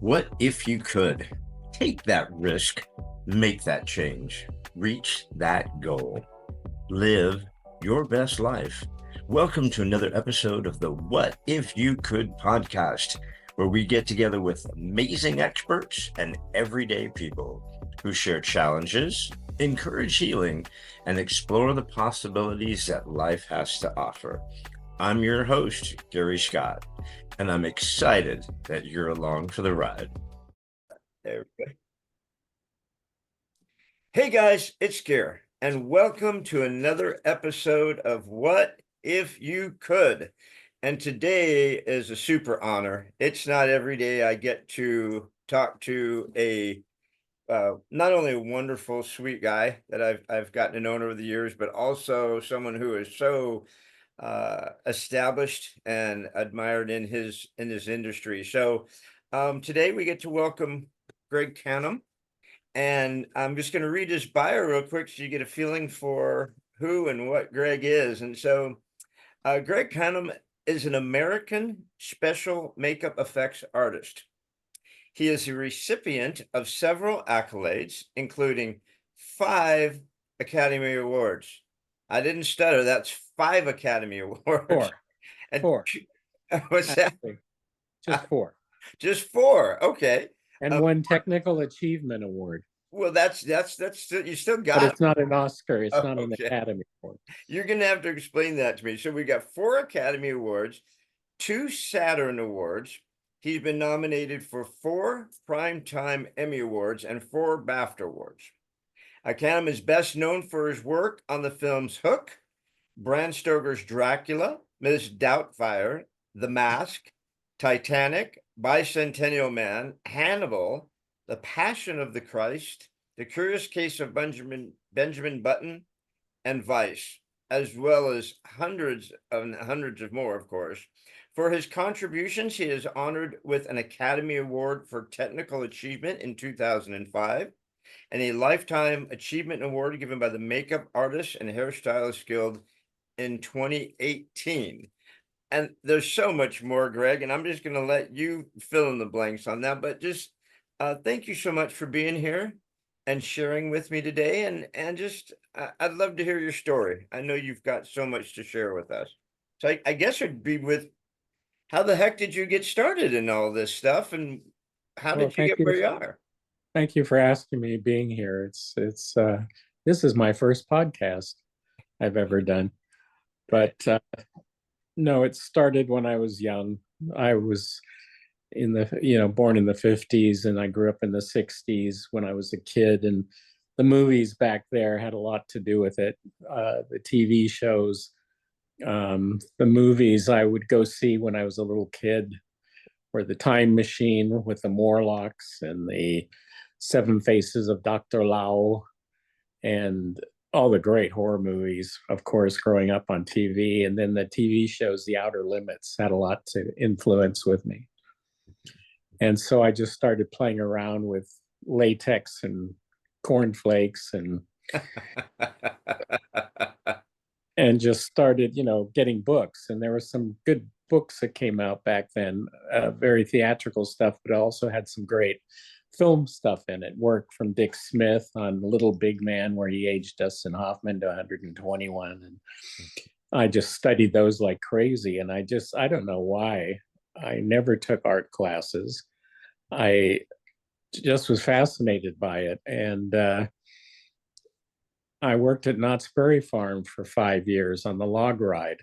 What if you could take that risk, make that change, reach that goal, live your best life? Welcome to another episode of the What If You Could podcast, where we get together with amazing experts and everyday people who share challenges, encourage healing, and explore the possibilities that life has to offer. I'm your host, Gary Scott, and I'm excited that you're along for the ride. There we go. Hey guys, it's Gary, and welcome to another episode of What If You Could. And today is a super honor. It's not every day I get to talk to a not only a wonderful, sweet guy that I've gotten to know over the years, but also someone who is so established and admired in his industry. So today we get to welcome Greg Cannom, and I'm just going to read his bio real quick so you get a feeling for who and what Greg is. And so Greg Cannom is an American special makeup effects artist. He is a recipient of several accolades, including 5 Academy Awards. I didn't stutter. That's 5 Academy Awards. Four. And Four. What's that? Just 4. Just 4. Okay. And 1 technical achievement award. Well, that's still, you still got But it. it's not an Oscar. It's Oh, not an okay. Academy Award. You're going to have to explain that to me. So we got 4 Academy Awards, 2 Saturn Awards. He's been nominated for 4 Primetime Emmy Awards and 4 BAFTA Awards. Cannom is best known for his work on the films Hook, Bram Stoker's Dracula, Ms. Doubtfire, The Mask, Titanic, Bicentennial Man, Hannibal, The Passion of the Christ, The Curious Case of Benjamin Button, and Vice, as well as hundreds of more, of course. For his contributions, he is honored with an Academy Award for Technical Achievement in 2005 and a Lifetime Achievement Award given by the Makeup Artists and Hairstylists Guild in 2018. And there's so much more, Greg, and I'm just going to let you fill in the blanks on that. But just thank you so much for being here and sharing with me today. And just I'd love to hear your story. I know you've got so much to share with us. So I guess it'd be with how the heck did you get started in all this stuff, and how did you get where you are? Thank you for asking me being here. It's this is my first podcast I've ever done. But no, it started when I was young. I was born in the 50s, and I grew up in the 60s when I was a kid, and the movies back there had a lot to do with it. The TV shows, the movies I would go see when I was a little kid were The Time Machine with the Morlocks and the 7 Faces of Dr. Lao and all the great horror movies, of course, growing up on TV. And then the TV shows, The Outer Limits, had a lot to influence with me. And so I just started playing around with latex and cornflakes and and just started, getting books. And there were some good books that came out back then, very theatrical stuff, but also had some great film stuff in it. Work from Dick Smith on Little Big Man, where he aged Dustin Hoffman to 121. And I just studied those like crazy. And I don't know why. I never took art classes. I just was fascinated by it. And I worked at Knott's Berry Farm for 5 years on the log ride.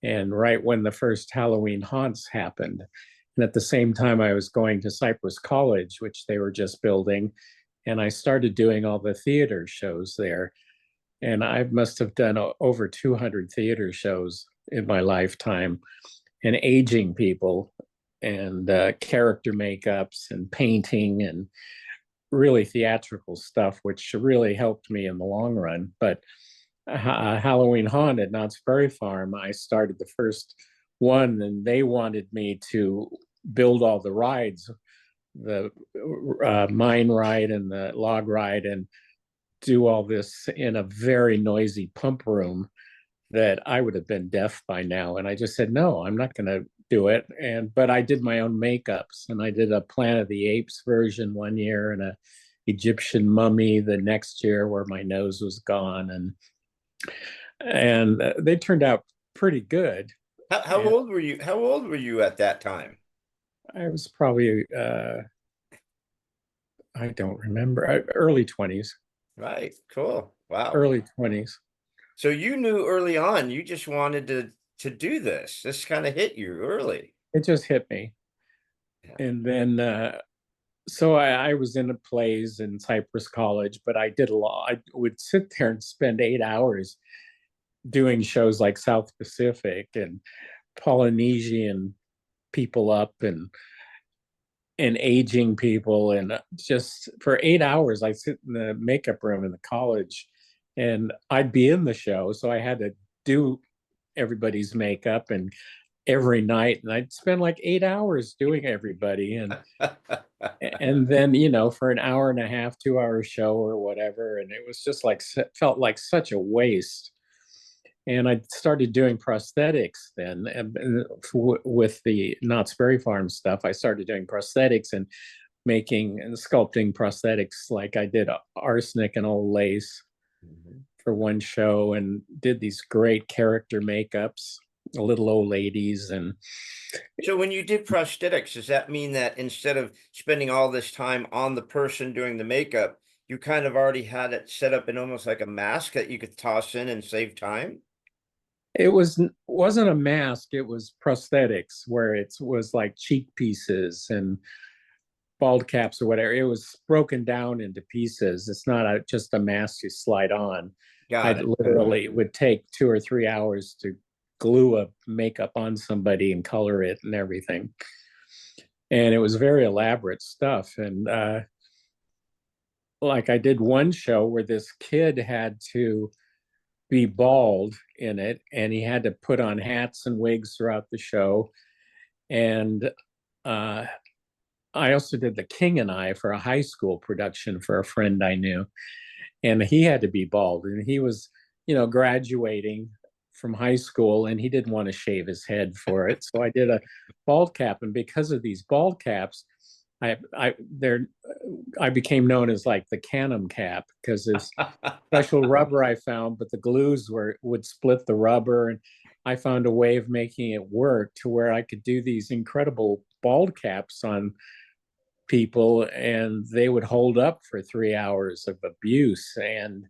And right when the first Halloween haunts happened, and at the same time I was going to Cypress College, which they were just building, and I started doing all the theater shows there. And I must have done over 200 theater shows in my lifetime, and aging people and character makeups and painting and really theatrical stuff, which really helped me in the long run. But Halloween Haunt at Knott's Berry Farm, I started the first one, and they wanted me to build all the rides, the mine ride and the log ride, and do all this in a very noisy pump room that I would have been deaf by now. And I just said, no, I'm not going to do it. But I did my own makeups, and I did a Planet of the Apes version one year and a Egyptian mummy the next year where my nose was gone, and they turned out pretty good. How And old were you? How old were you at that time? I was probably I don't remember, early 20s, Right. Cool. Wow. early 20s. So you knew early on you just wanted to do this. This kind of hit you early. It just hit me. Yeah. And then so I was in plays in Cypress College, but I did a lot. I would sit there and spend 8 hours doing shows like South Pacific and Polynesian people up and aging people, and just for 8 hours I sit in the makeup room in the college, and I'd be in the show, so I had to do everybody's makeup and every night, and I'd spend like 8 hours doing everybody, and then for an hour and a half, 2 hour show or whatever, and it was just like felt like such a waste. And I started doing prosthetics then, and with the Knott's Berry Farm stuff. I started doing prosthetics and making and sculpting prosthetics, like I did arsenic and old lace Mhm. for one show, and did these great character makeups, little old ladies. And So when you did prosthetics, does that mean that instead of spending all this time on the person doing the makeup, you kind of already had it set up in almost like a mask that you could toss in and save time? it wasn't a mask, it was prosthetics, where it was like cheek pieces and bald caps or whatever. It was broken down into pieces. It's not just a mask you slide on. I Got it. literally would take 2 or 3 hours to glue a makeup on somebody and color it and everything. And it was very elaborate stuff. And like I did one show where this kid had to be bald in it, and he had to put on hats and wigs throughout the show. And uh, I also did The King and I for a high school production for a friend I knew, and he had to be bald, and he was, graduating from high school, and he didn't want to shave his head for it, so I did a bald cap, and because of these bald caps, I became known as like the Cannom cap, because this special rubber I found, but the glues would split the rubber, and I found a way of making it work to where I could do these incredible bald caps on people, and they would hold up for 3 hours of abuse, and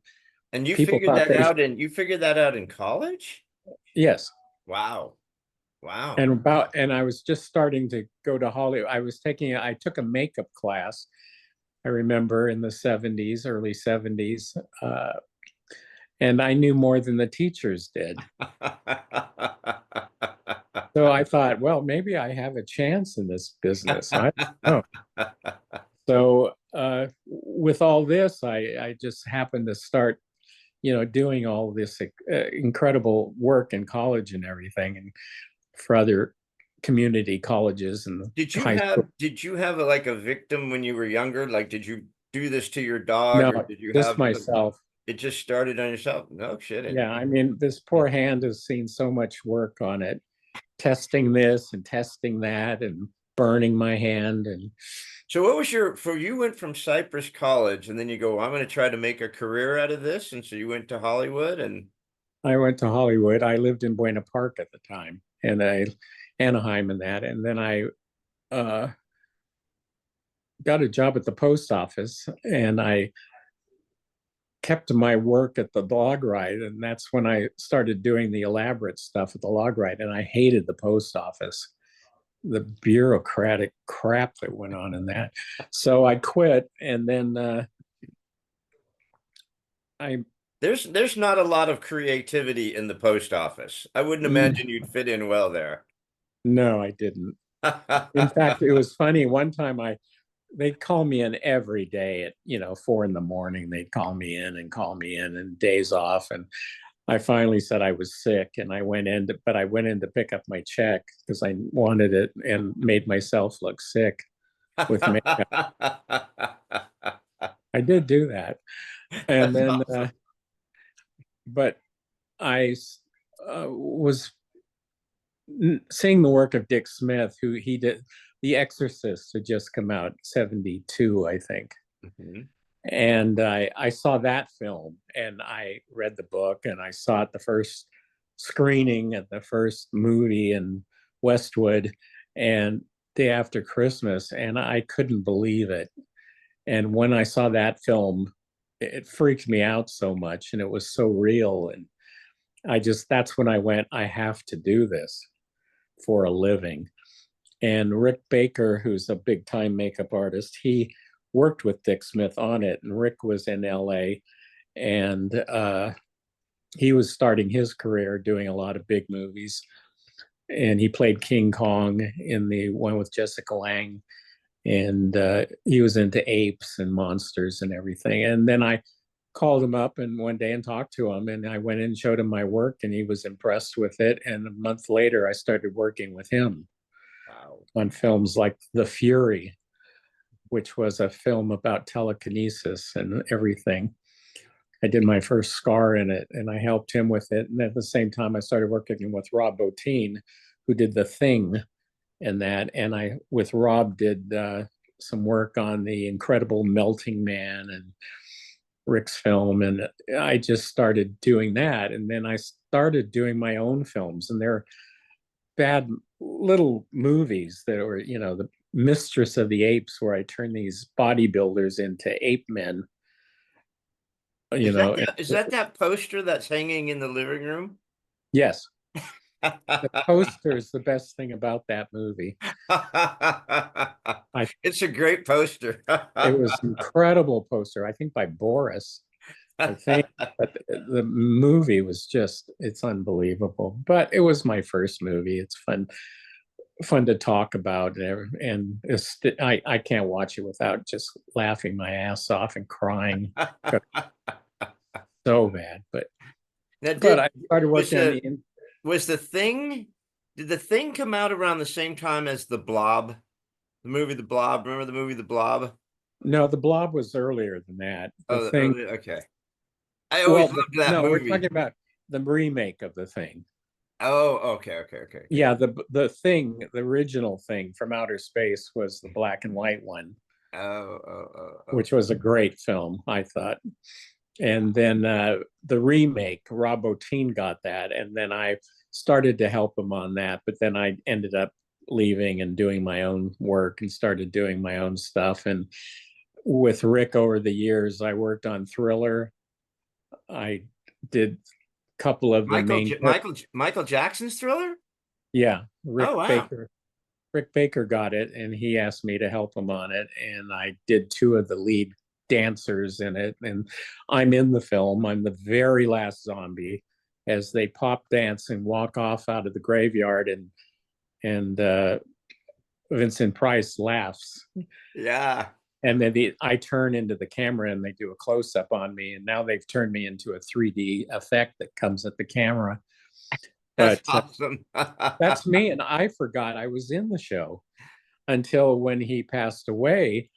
And you people figured thought that they out in college? yes. Wow. Wow. And I was just starting to go to Hollywood. I took a makeup class, I remember, in the 70s, early 70s, and I knew more than the teachers did. So I thought, well, maybe I have a chance in this business. I don't know. So with all this, I just happened to start, doing all this incredible work in college and everything, and for other community colleges and high school. Did you have like a victim when you were younger? Like, did you do this to your dog, No, or did you just have myself. it just started on yourself? No kidding. Yeah, I mean, this poor hand has seen so much work on it, testing this and testing that, and burning my hand. And So what was you went from Cypress College and then you go, I'm going to try to make a career out of this. And so you went to Hollywood and I went to Hollywood. I lived in Buena Park at the time, and Anaheim and that. And then I uh, got a job at the post office, and I kept my work at the log ride, and that's when I started doing the elaborate stuff at the log ride. And I hated the post office, the bureaucratic crap that went on in that. So I quit, and then I there's not a lot of creativity in the post office. I wouldn't imagine you'd fit in well there. no, I didn't. In fact, it was funny. One time they'd call me in every day at 4 in the morning. They'd call me in and call me in, and days off. And I finally said I was sick, and but I went in to pick up my check because I wanted it, and made myself look sick with makeup. I did do that. And That's then, awesome. but I was seeing the work of Dick Smith, who he did, The Exorcist had just come out, 72, I think. Mhm. And I saw that film and I read the book and I saw it the first screening at the first movie in Westwood and day after Christmas, and I couldn't believe it. And when I saw that film, it freaked me out so much and it was so real. And that's when I went, I have to do this for a living. And Rick Baker, who's a big time makeup artist, he worked with Dick Smith on it. And Rick was in LA and he was starting his career doing a lot of big movies. And he played King Kong in the one with Jessica Lange. And he was into apes and monsters and everything. And then I called him up and one day and talked to him. And I went in and showed him my work and he was impressed with it. And a month later, I started working with him. Wow. On films like The Fury, which was a film about telekinesis and everything. I did my first scar in it and I helped him with it. And at the same time, I started working with Rob Bottin, who did The Thing and that. And I, with Rob, did some work on The Incredible Melting Man and Rick's film. And I just started doing that. And then I started doing my own films. And they're bad little movies that were, the Mistress of the Apes, where I turn these bodybuilders into ape men. Is that poster that's hanging in the living room? Yes. The poster is the best thing about that movie. It's a great poster. It was an incredible poster, I think by Boris. I think, but the movie was it's unbelievable. But it was my first movie. It's fun to talk about, and I can't watch it without just laughing my ass off and crying. So bad. But I started working on the. Was The Thing? Did The Thing come out around the same time as The Blob? The movie The Blob. Remember the movie The Blob? No, The Blob was earlier than that. The Thing. Okay. I always loved that movie. We're talking about the remake of The Thing. Oh, okay. Yeah, the Thing, the original Thing from outer space was the black and white one. Oh. Which was a great film, I thought. And then the remake, Rob Bottin got that, and then I started to help him on that. But then I ended up leaving and doing my own work and started doing my own stuff. And with Rick over the years, I worked on Thriller. I did a couple of the main Michael Jackson's Thriller. Yeah, Rick Baker got it, and he asked me to help him on it, and I did two of the lead dancers in it, and I'm in the film. I'm the very last zombie as they pop dance and walk off out of the graveyard, and Vincent Price laughs. Yeah. And then I turn into the camera and they do a close up on me, and now they've turned me into a 3D effect that comes at the camera. That's awesome. That's me, and I forgot I was in the show until when he passed away.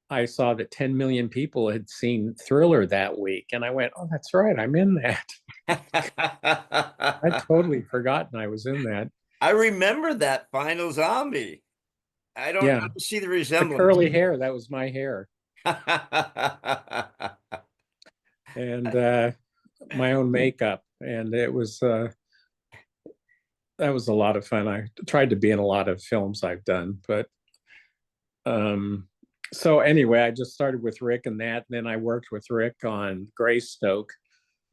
I saw that 10 million people had seen Thriller that week. And I went, oh, that's right. I'm in that. I'd totally forgotten I was in that. I remember that final zombie. I don't see the resemblance. The curly hair, that was my hair. And my own makeup. And it was, that was a lot of fun. I tried to be in a lot of films I've done, but so anyway, I just started with Rick and that. And then I worked with Rick on Greystoke,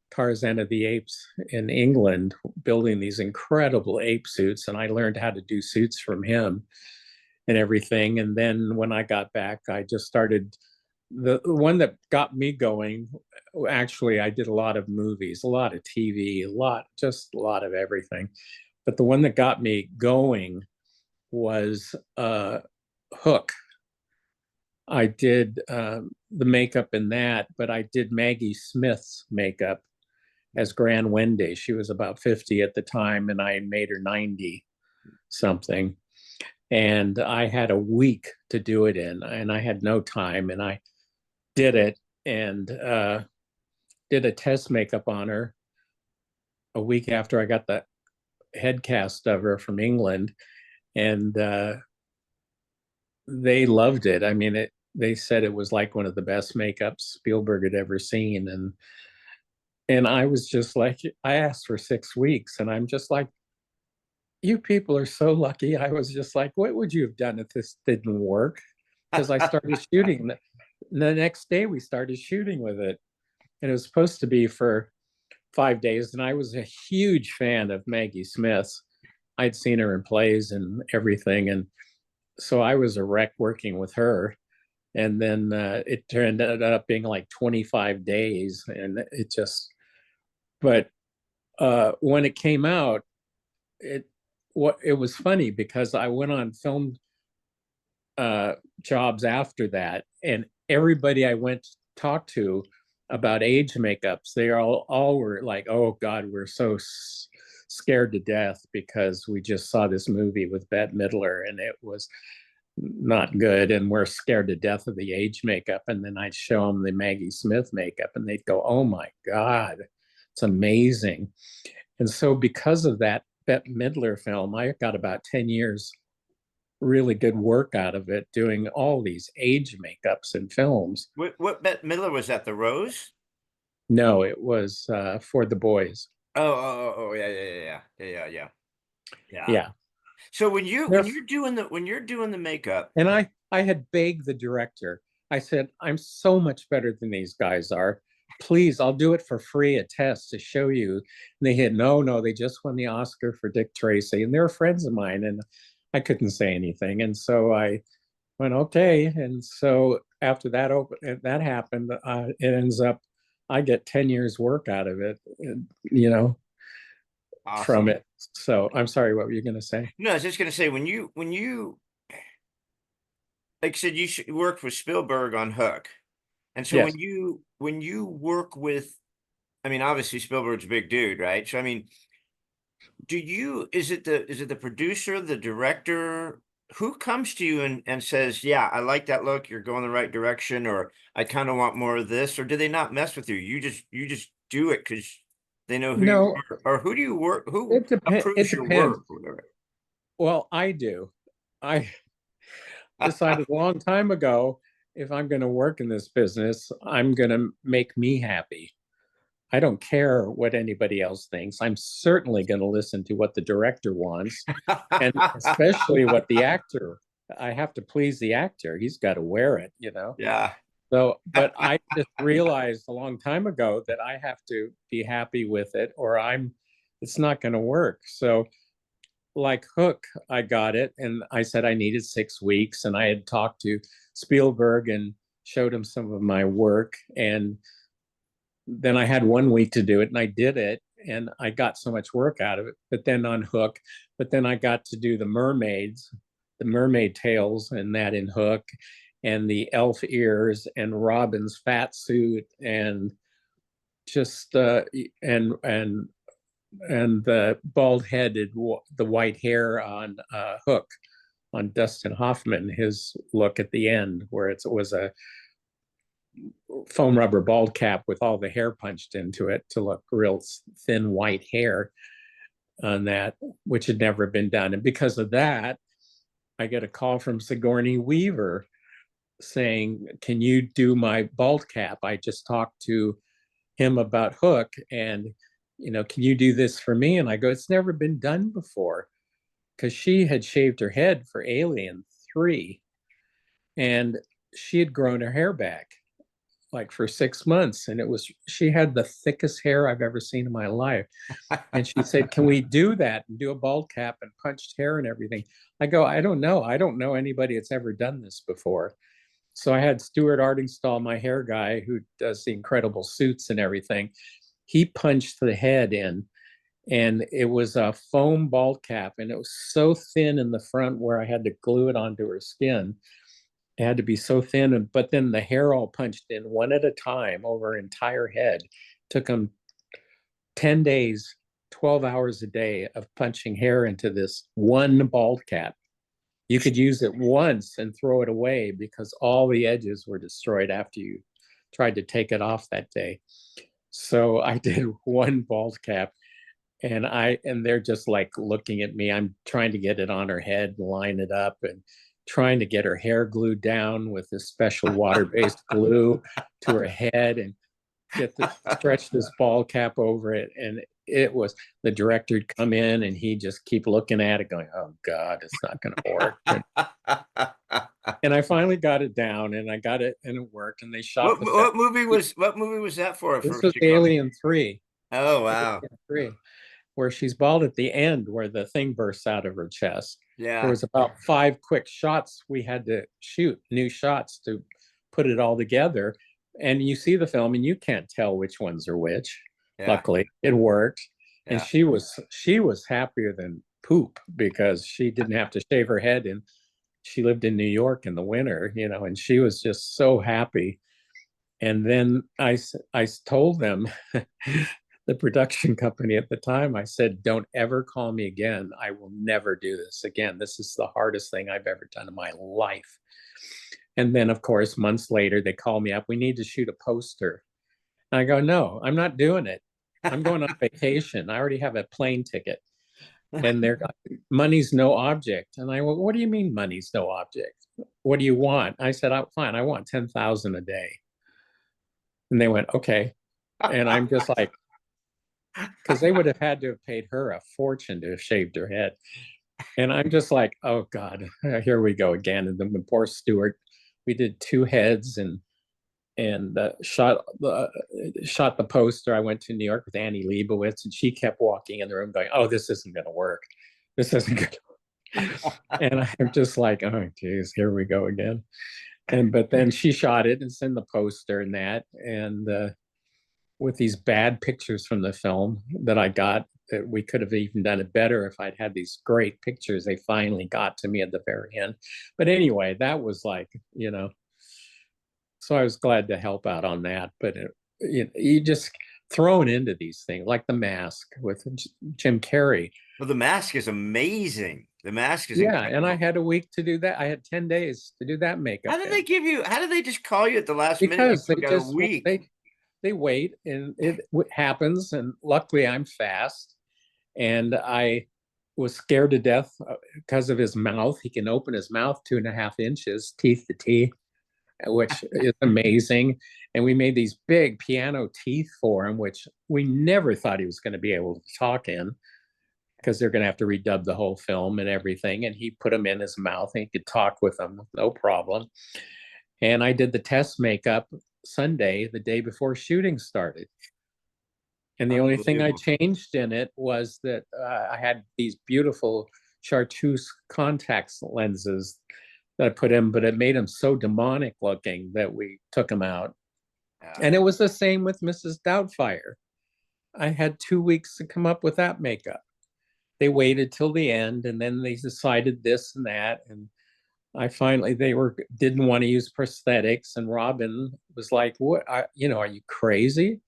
Tarzan of the Apes in England, building these incredible ape suits. And I learned how to do suits from him and everything. And then when I got back, I just started the one that got me going. Actually, I did a lot of movies, a lot of TV, just a lot of everything. But the one that got me going was Hook. I did the makeup in that, but I did Maggie Smith's makeup as Gran Wendy. She was about 50 at the time, and I made her 90 something. And I had a week to do it in, and I had no time, and I did it and did a test makeup on her a week after I got the head cast of her from England, and they loved it. I mean, they said it was like one of the best makeups Spielberg had ever seen, and I was just like, I asked for 6 weeks, and I'm just like, you people are so lucky. I was just like, what would you have done if this didn't work? Because I started shooting. The next day, we started shooting with it. And it was supposed to be for 5 days. And I was a huge fan of Maggie Smith. I'd seen her in plays and everything. And so I was a wreck working with her. And then it ended up being like 25 days. And it just, but when it came out, it was funny because I went on film jobs after that, and everybody I went to talk to about age makeups, they all were like, "Oh God, we're so scared to death because we just saw this movie with Bette Midler and it was not good, and we're scared to death of the age makeup." And then I'd show them the Maggie Smith makeup, and they'd go, "Oh my God, it's amazing." And so because of that Bette Midler film, I got about 10 years really good work out of it, doing all these age makeups in films. What Bette Midler was that? The Rose? No, it was for the boys. Oh, yeah, yeah. Yeah. Yeah. So They're, when you're doing the makeup, and I had begged the director. I said, I'm so much better than these guys are. Please, I'll do it for free, a test to show you. And they hit, no, they just won the Oscar for Dick Tracy. And they're friends of mine. And I couldn't say anything. And so I went, okay. And so after that happened, it ends up, I get 10 years work out of it, you know, from awesome. it. So I'm sorry, what were you going to say? No, I was just gonna say when you like I said, worked with Spielberg on Hook, and so Yes. when you work with, I mean, obviously Spielberg's a big dude, right? So I mean, is it the producer, the director, who comes to you and says, yeah, I like that look, you're going the right direction, or I kind of want more of this, or do they not mess with you? You just do it because they know who you No, are, or who do you work, who it approves your depends. work, or whatever. Well, I do. I decided a long time ago, if I'm going to work in this business, I'm going to make me happy. I don't care what anybody else thinks. I'm certainly going to listen to what the director wants, and especially what the actor. I have to please the actor. He's got to wear it, you know. Yeah. So, but I just realized a long time ago that I have to be happy with it, or it's not going to work. So, like Hook, I got it, and I said I needed 6 weeks, and I had talked to Spielberg and showed him some of my work, and then I had 1 week to do it, and I did it, and I got so much work out of it. But then on Hook, but then I got to do the mermaids, the mermaid tails, and that in Hook, and the elf ears, and Robin's fat suit, and just and the bald headed, the white hair on Hook, on Dustin Hoffman, his look at the end, where it was a foam rubber bald cap with all the hair punched into it to look real thin white hair on that, which had never been done. And because of that, I get a call from Sigourney Weaver saying, can you do my bald cap? I just talked to him about Hook, and can you do this for me? And I go, it's never been done before, because she had shaved her head for Alien 3, and she had grown her hair back like for 6 months, and she had the thickest hair I've ever seen in my life. And she said, can we do that and do a bald cap and punched hair and everything? I go, I don't know anybody that's ever done this before. So I had Stuart Artingstall, my hair guy, who does the incredible suits and everything. He punched the head in, and it was a foam bald cap, and it was so thin in the front where I had to glue it onto her skin. It had to be so thin, but then the hair all punched in one at a time over her entire head. Took him 10 days, 12 hours a day of punching hair into this one bald cap. You could use it once and throw it away because all the edges were destroyed after you tried to take it off that day. So I did one bald cap, and they're just like looking at me. I'm trying to get it on her head, line it up, and trying to get her hair glued down with this special water-based glue to her head, and stretch this ball cap over it. And it was, the director'd come in and he'd just keep looking at it going, oh God, it's not going to work. And I finally got it down, and I got it, and it worked, and they shot what movie was that for? This was Alien 3. Oh wow. Alien 3, where she's bald at the end, where the thing bursts out of her chest. Yeah. There was about 5 quick shots we had to shoot, new shots to put it all together. And you see the film and you can't tell which ones are which. Yeah. Luckily, it worked. Yeah. And she was happier than poop, because she didn't have to shave her head, and she lived in New York in the winter, and she was just so happy. And then I told them, the production company at the time, I said, don't ever call me again. I will never do this again. This is the hardest thing I've ever done in my life. And then, of course, months later, they call me up. We need to shoot a poster. And I go, no, I'm not doing it. I'm going on vacation. I already have a plane ticket. And they're, money's no object. And I went, what do you mean money's no object? What do you want? I said, oh, fine, I want 10,000 a day. And they went, okay. And I'm just like, because they would have had to have paid her a fortune to have shaved her head. And I'm just like, oh God, here we go again. And then the poor Stewart, we did 2 heads and shot the poster. I went to New York with Annie Leibovitz, and she kept walking in the room going, oh, this isn't going to work. This isn't good. And I'm just like, oh geez, here we go again. But then she shot it and sent the poster and that, and with these bad pictures from the film that I got, that we could have even done it better if I'd had these great pictures. They finally got to me at the very end. But anyway, that was like, so I was glad to help out on that. But you just thrown into these things, like The Mask with Jim Carrey. Well, The Mask is amazing. The Mask is incredible. And I had a week to do that. I had 10 days to do that makeup. How did they just call you at the last minute? Because they got a week. They wait, and it happens. And luckily I'm fast, and I was scared to death because of his mouth. He can open his mouth 2.5 inches, teeth to teeth, which is amazing. And we made these big piano teeth for him, which we never thought he was going to be able to talk in, because they're going to have to redub the whole film and everything. And he put them in his mouth, and he could talk with them, no problem. And I did the test makeup Sunday, the day before shooting started. And the only thing I changed in it was that I had these beautiful chartreuse contact lenses that I put in, but it made them so demonic looking that we took them out. Yeah. And it was the same with Mrs. Doubtfire. I had 2 weeks to come up with that makeup. They waited till the end, and then they decided this and that. And I finally, didn't want to use prosthetics. And Robin was like, what, are you crazy?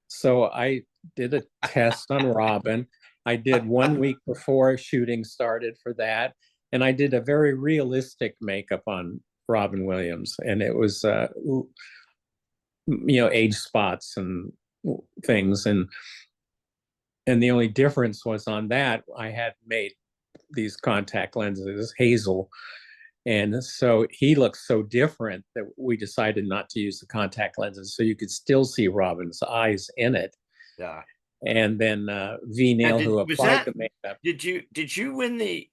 So I did a test on Robin. I did 1 week before shooting started for that. And I did a very realistic makeup on Robin Williams. And it was, age spots and things. And the only difference was on that, I had made these contact lenses, Hazel. And so he looks so different that we decided not to use the contact lenses, so you could still see Robin's eyes in it. Yeah. And then V. Neal, who applied the makeup. Did you win the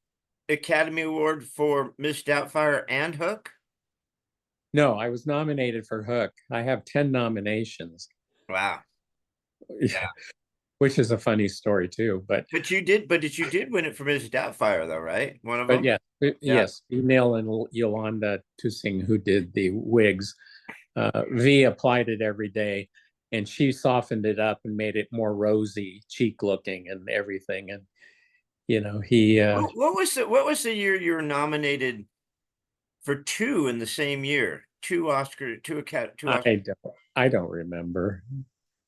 Academy Award for Miss Doubtfire and Hook? No, I was nominated for Hook. I have 10 nominations. Wow. Yeah. Which is a funny story too, but you did win it for Miss Doubtfire though, right? One of them. But yes, Neil and Yolanda Tusing, who did the wigs. V applied it every day, and she softened it up and made it more rosy cheek looking and everything. And he. What was the year you were nominated for 2 in the same year? 2 Oscars, 2 Academy. I don't remember.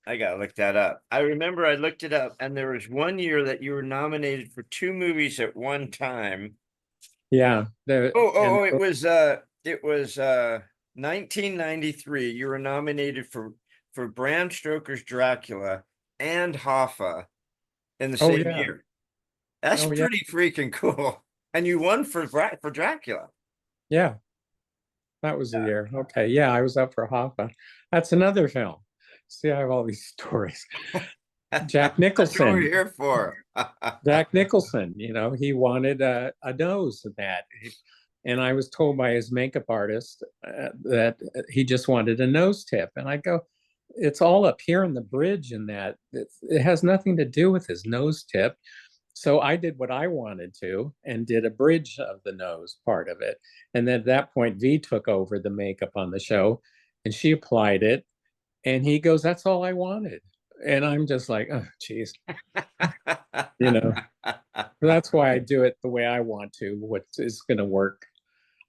I gotta look that up. I remember I looked it up, and there was 1 year that you were nominated for 2 movies at one time. Yeah. It was 1993. You were nominated for Bram Stoker's Dracula and Hoffa, in the Oh same yeah. year. That's Oh yeah. pretty freaking cool. And you won for Dracula. Yeah. That was the year. Okay. Yeah, I was up for Hoffa. That's another film. See, I have all these stories. Jack That's what we're Nicholson. here for. Jack Nicholson, he wanted a nose in that. And I was told by his makeup artist that he just wanted a nose tip. And I go, it's all up here in the bridge in that. It has nothing to do with his nose tip. So I did what I wanted to and did a bridge of the nose part of it. And then at that point, V took over the makeup on the show and she applied it. And he goes, that's all I wanted. And I'm just like, oh, geez. That's why I do it the way I want to, what is going to work,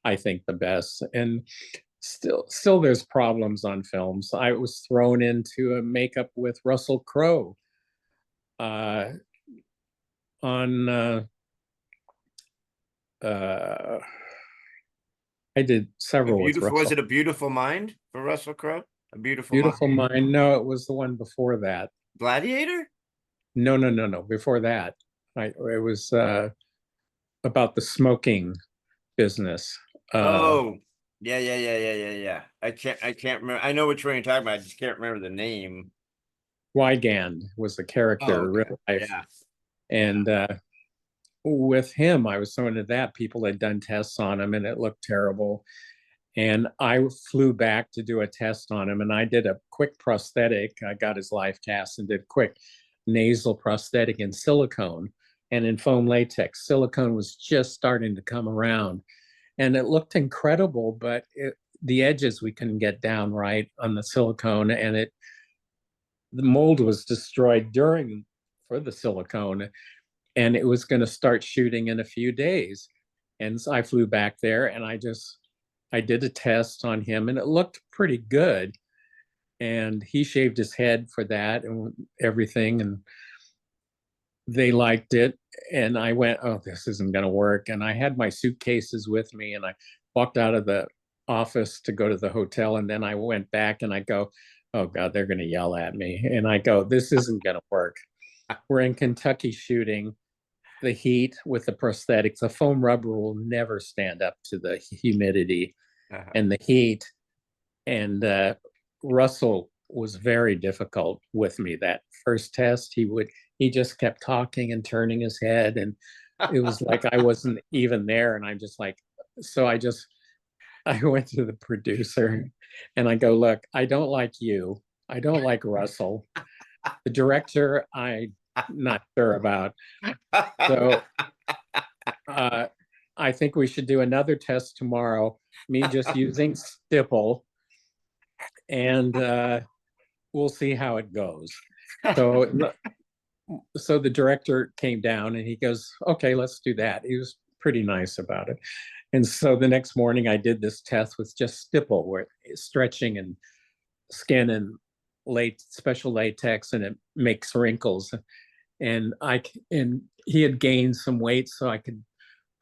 I think, the best. And still there's problems on films. I was thrown into a makeup with Russell Crowe uh, on uh, I did several with Was Russell. it A Beautiful Mind for Russell Crowe? A Beautiful Beautiful Mind? Mind. No, it was the one before that. Gladiator? No. Before that, it was about the smoking business. Oh, yeah. I can't remember. I know which one you're talking about. I just can't remember the name. Wygand was the Oh, character, okay. real life. Yeah. And with him, I was so into that. People had done tests on him and it looked terrible. And I flew back to do a test on him and I did a quick prosthetic. I got his life cast and did quick nasal prosthetic in silicone and in foam latex. Silicone was just starting to come around and it looked incredible, but the edges we couldn't get down right on the silicone and the mold was destroyed for the silicone and it was going to start shooting in a few days. And so I flew back there and I did a test on him and it looked pretty good. And he shaved his head for that and everything. And they liked it. And I went, oh, this isn't going to work. And I had my suitcases with me and I walked out of the office to go to the hotel. And then I went back and I go, oh God, they're going to yell at me. And I go, this isn't going to work. We're in Kentucky shooting. The heat with the prosthetics, the foam rubber will never stand up to the humidity and the heat. And Russell was very difficult with me that first test. He just kept talking and turning his head, and it was like I wasn't even there. And I'm just like, so I went to the producer and I go, look, I don't like you. I don't like Russell. The director, I'm not sure about. So I think we should do another test tomorrow, me just using stipple, and we'll see how it goes. So the director came down and he goes, okay, let's do that. He was pretty nice about it. And so the next morning I did this test with just stipple, where it's stretching and skin and special latex, and it makes wrinkles. And he had gained some weight, so I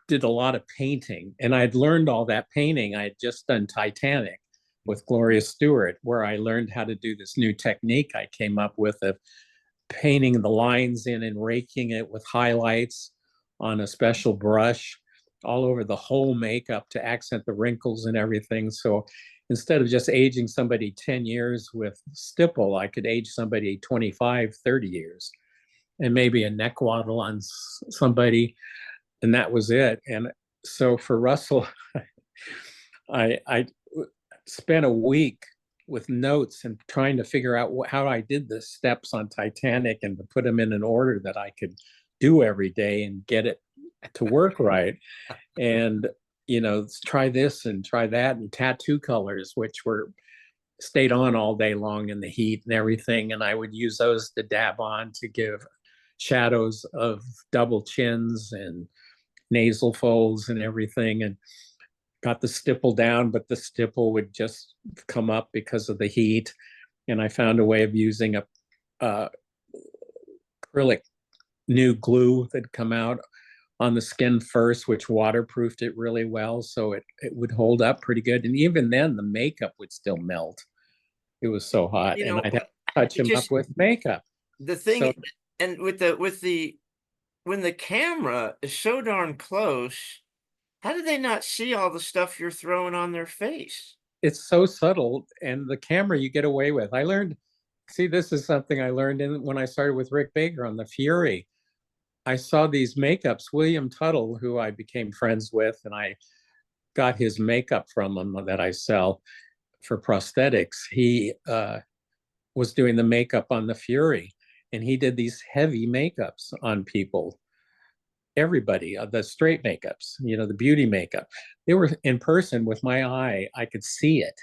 did a lot of painting. And I'd learned all that painting. I had just done Titanic with Gloria Stewart, where I learned how to do this new technique I came up with of painting the lines in and raking it with highlights on a special brush all over the whole makeup to accent the wrinkles and everything. So instead of just aging somebody 10 years with stipple, I could age somebody 25, 30 years and maybe a neck waddle on somebody. And that was it. And so for Russell, I spent a week with notes and trying to figure out how I did the steps on Titanic and to put them in an order that I could do every day and get it to work right. And, try this and try that, and tattoo colors, which stayed on all day long in the heat and everything. And I would use those to dab on to give shadows of double chins and nasal folds and everything, and got the stipple down, but the stipple would just come up because of the heat. And I found a way of using a acrylic new glue that come out on the skin first, which waterproofed it really well, so it would hold up pretty good. And even then, the makeup would still melt. It was so hot, and I'd have to touch him up with makeup. The thing, So and when the camera is so darn close, how do they not see all the stuff you're throwing on their face? It's so subtle, and the camera you get away with. I learned, see, this is something I learned when I started with Rick Baker on The Fury. I saw these makeups, William Tuttle, who I became friends with, and I got his makeup from him that I sell for prosthetics. He was doing the makeup on The Fury, and he did these heavy makeups on people, everybody, the straight makeups, the beauty makeup. They were in person with my eye. I could see it.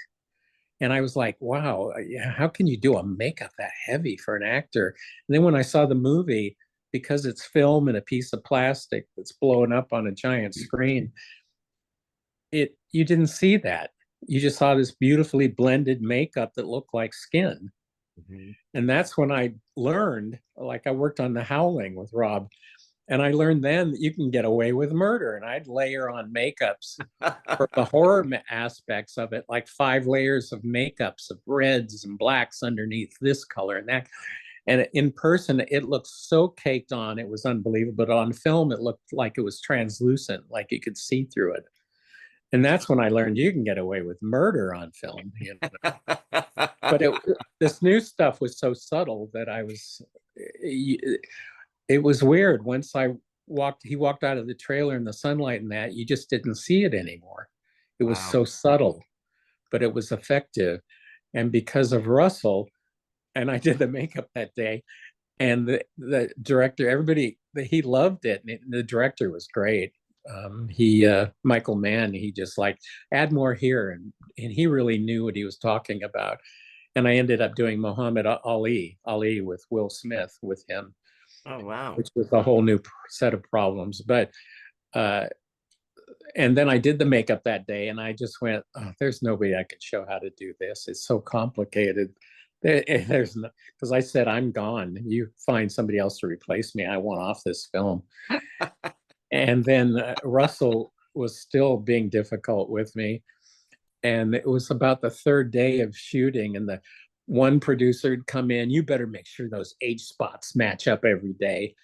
And I was like, wow, how can you do a makeup that heavy for an actor? And then when I saw the movie, because it's film and a piece of plastic that's blowing up on a giant screen, you didn't see that. You just saw this beautifully blended makeup that looked like skin. Mm-hmm. And that's when I learned, like I worked on The Howling with Rob, and I learned then that you can get away with murder. And I'd layer on makeups for the horror aspects of it, like 5 layers of makeups of reds and blacks underneath this color and that. And in person, it looked so caked on. It was unbelievable. But on film, it looked like it was translucent, like you could see through it. And that's when I learned you can get away with murder on film. But this new stuff was so subtle that it was weird. Once he walked out of the trailer in the sunlight and that, you just didn't see it anymore. It was so subtle, but it was effective. And because of Russell, and I did the makeup that day, and the director, everybody, he loved it. And the director was great. Michael Mann, he just like, add more here. And he really knew what he was talking about. And I ended up doing Muhammad Ali with Will Smith with him. Oh, wow. Which was a whole new set of problems. But, and then I did the makeup that day, and I just went, oh, there's nobody I can show how to do this. It's so complicated. There's no, because I said, I'm gone. You find somebody else to replace me. I want off this film. And then Russell was still being difficult with me. And it was about the 3rd day of shooting, and the one producer had come in, you better make sure those age spots match up every day.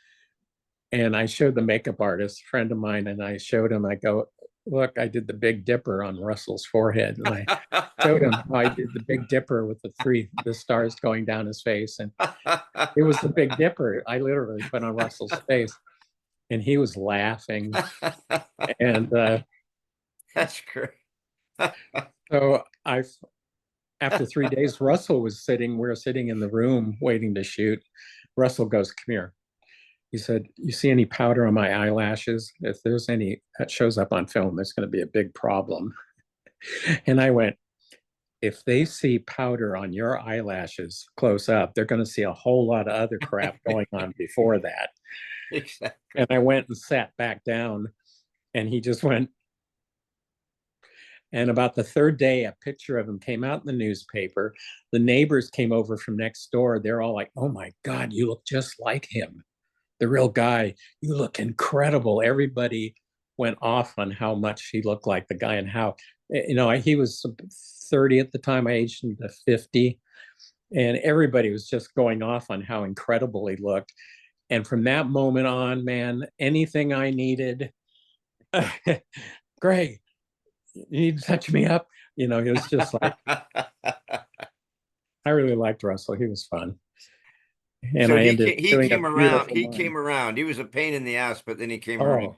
And I showed the makeup artist, a friend of mine, and I showed him, I go, look, I did the Big Dipper on Russell's forehead. And I showed him how I did the Big Dipper with the stars going down his face. And it was the Big Dipper I literally put on Russell's face. And he was laughing. And that's great. So after 3 days, Russell we were sitting in the room waiting to shoot. Russell goes, come here. He said, you see any powder on my eyelashes? If there's any that shows up on film, there's going to be a big problem. And I went, if they see powder on your eyelashes close up, they're going to see a whole lot of other crap going on before that. Exactly. And I went and sat back down, and he just went. And about the 3rd day, a picture of him came out in the newspaper. The neighbors came over from next door. They're all like, oh my God, you look just like him. The real guy. You look incredible. Everybody went off on how much he looked like the guy, and how, he was 30 at the time. I aged him to 50. And everybody was just going off on how incredible he looked. And from that moment on, man, anything I needed, Greg, you need to touch me up. It was just like, I really liked Russell. He was fun. And so he came around. He came around. He was a pain in the ass, but then he came around.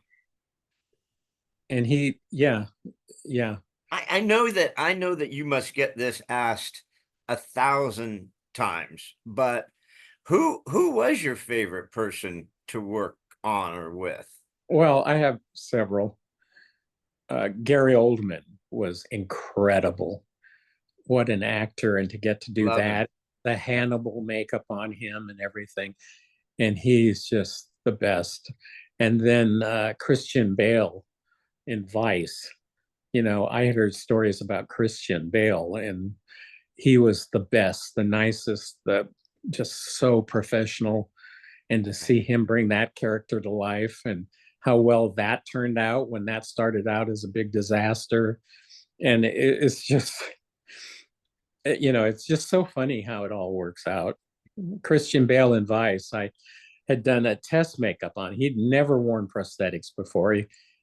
And yeah. I know that you must get this asked 1,000 times, but who was your favorite person to work on or with? Well, I have several. Gary Oldman was incredible. What an actor, and to get to do that, the Hannibal makeup on him and everything. And he's just the best. And then Christian Bale in Vice. I had heard stories about Christian Bale, and he was the best, the nicest, just so professional. And to see him bring that character to life, and how well that turned out when that started out as a big disaster. And it's just, it's just so funny how it all works out. Christian Bale in Vice, had done a test makeup on. He'd never worn prosthetics before.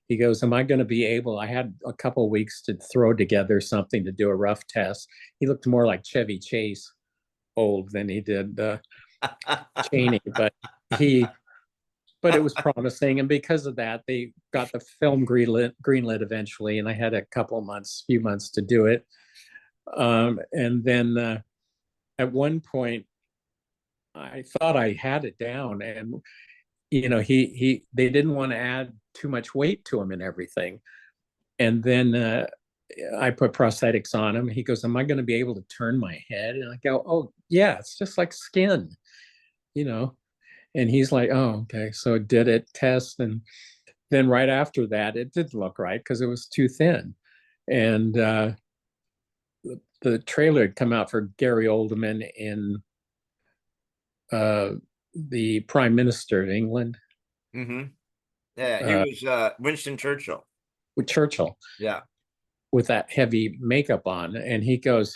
He goes, am I going to be able? I had a couple of weeks to throw together something to do a rough test. He looked more like Chevy Chase old than he did Cheney, but it was promising. And because of that, they got the film greenlit eventually. And I had a few months to do it. And then at one point, I thought I had it down, and they didn't want to add too much weight to him and everything. And then I put prosthetics on him. He goes, am I going to be able to turn my head? And I go, oh yeah, it's just like skin, you know. And he's like, oh, okay. So I did it, test, and then right after that, it didn't look right because it was too thin. And the trailer had come out for Gary Oldman in the Prime Minister of England. Mm-hmm. Yeah, he was Winston Churchill. With Churchill. Yeah. With that heavy makeup on. And he goes,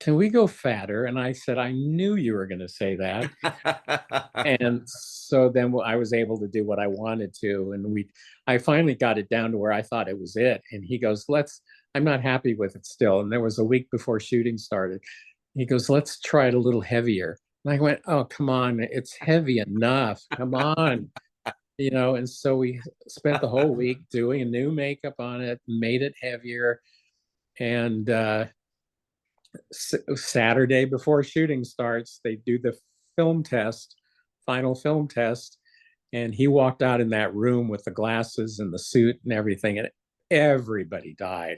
can we go fatter? And I said, I knew you were going to say that. And so then I was able to do what I wanted to. And I finally got it down to where I thought it was it. And he goes, I'm not happy with it still. And there was a week before shooting started. He goes, let's try it a little heavier. And I went, oh, come on, it's heavy enough. Come on. And so we spent the whole week doing a new makeup on it, made it heavier. And Saturday before shooting starts, they do the final film test. And he walked out in that room with the glasses and the suit and everything, and everybody died.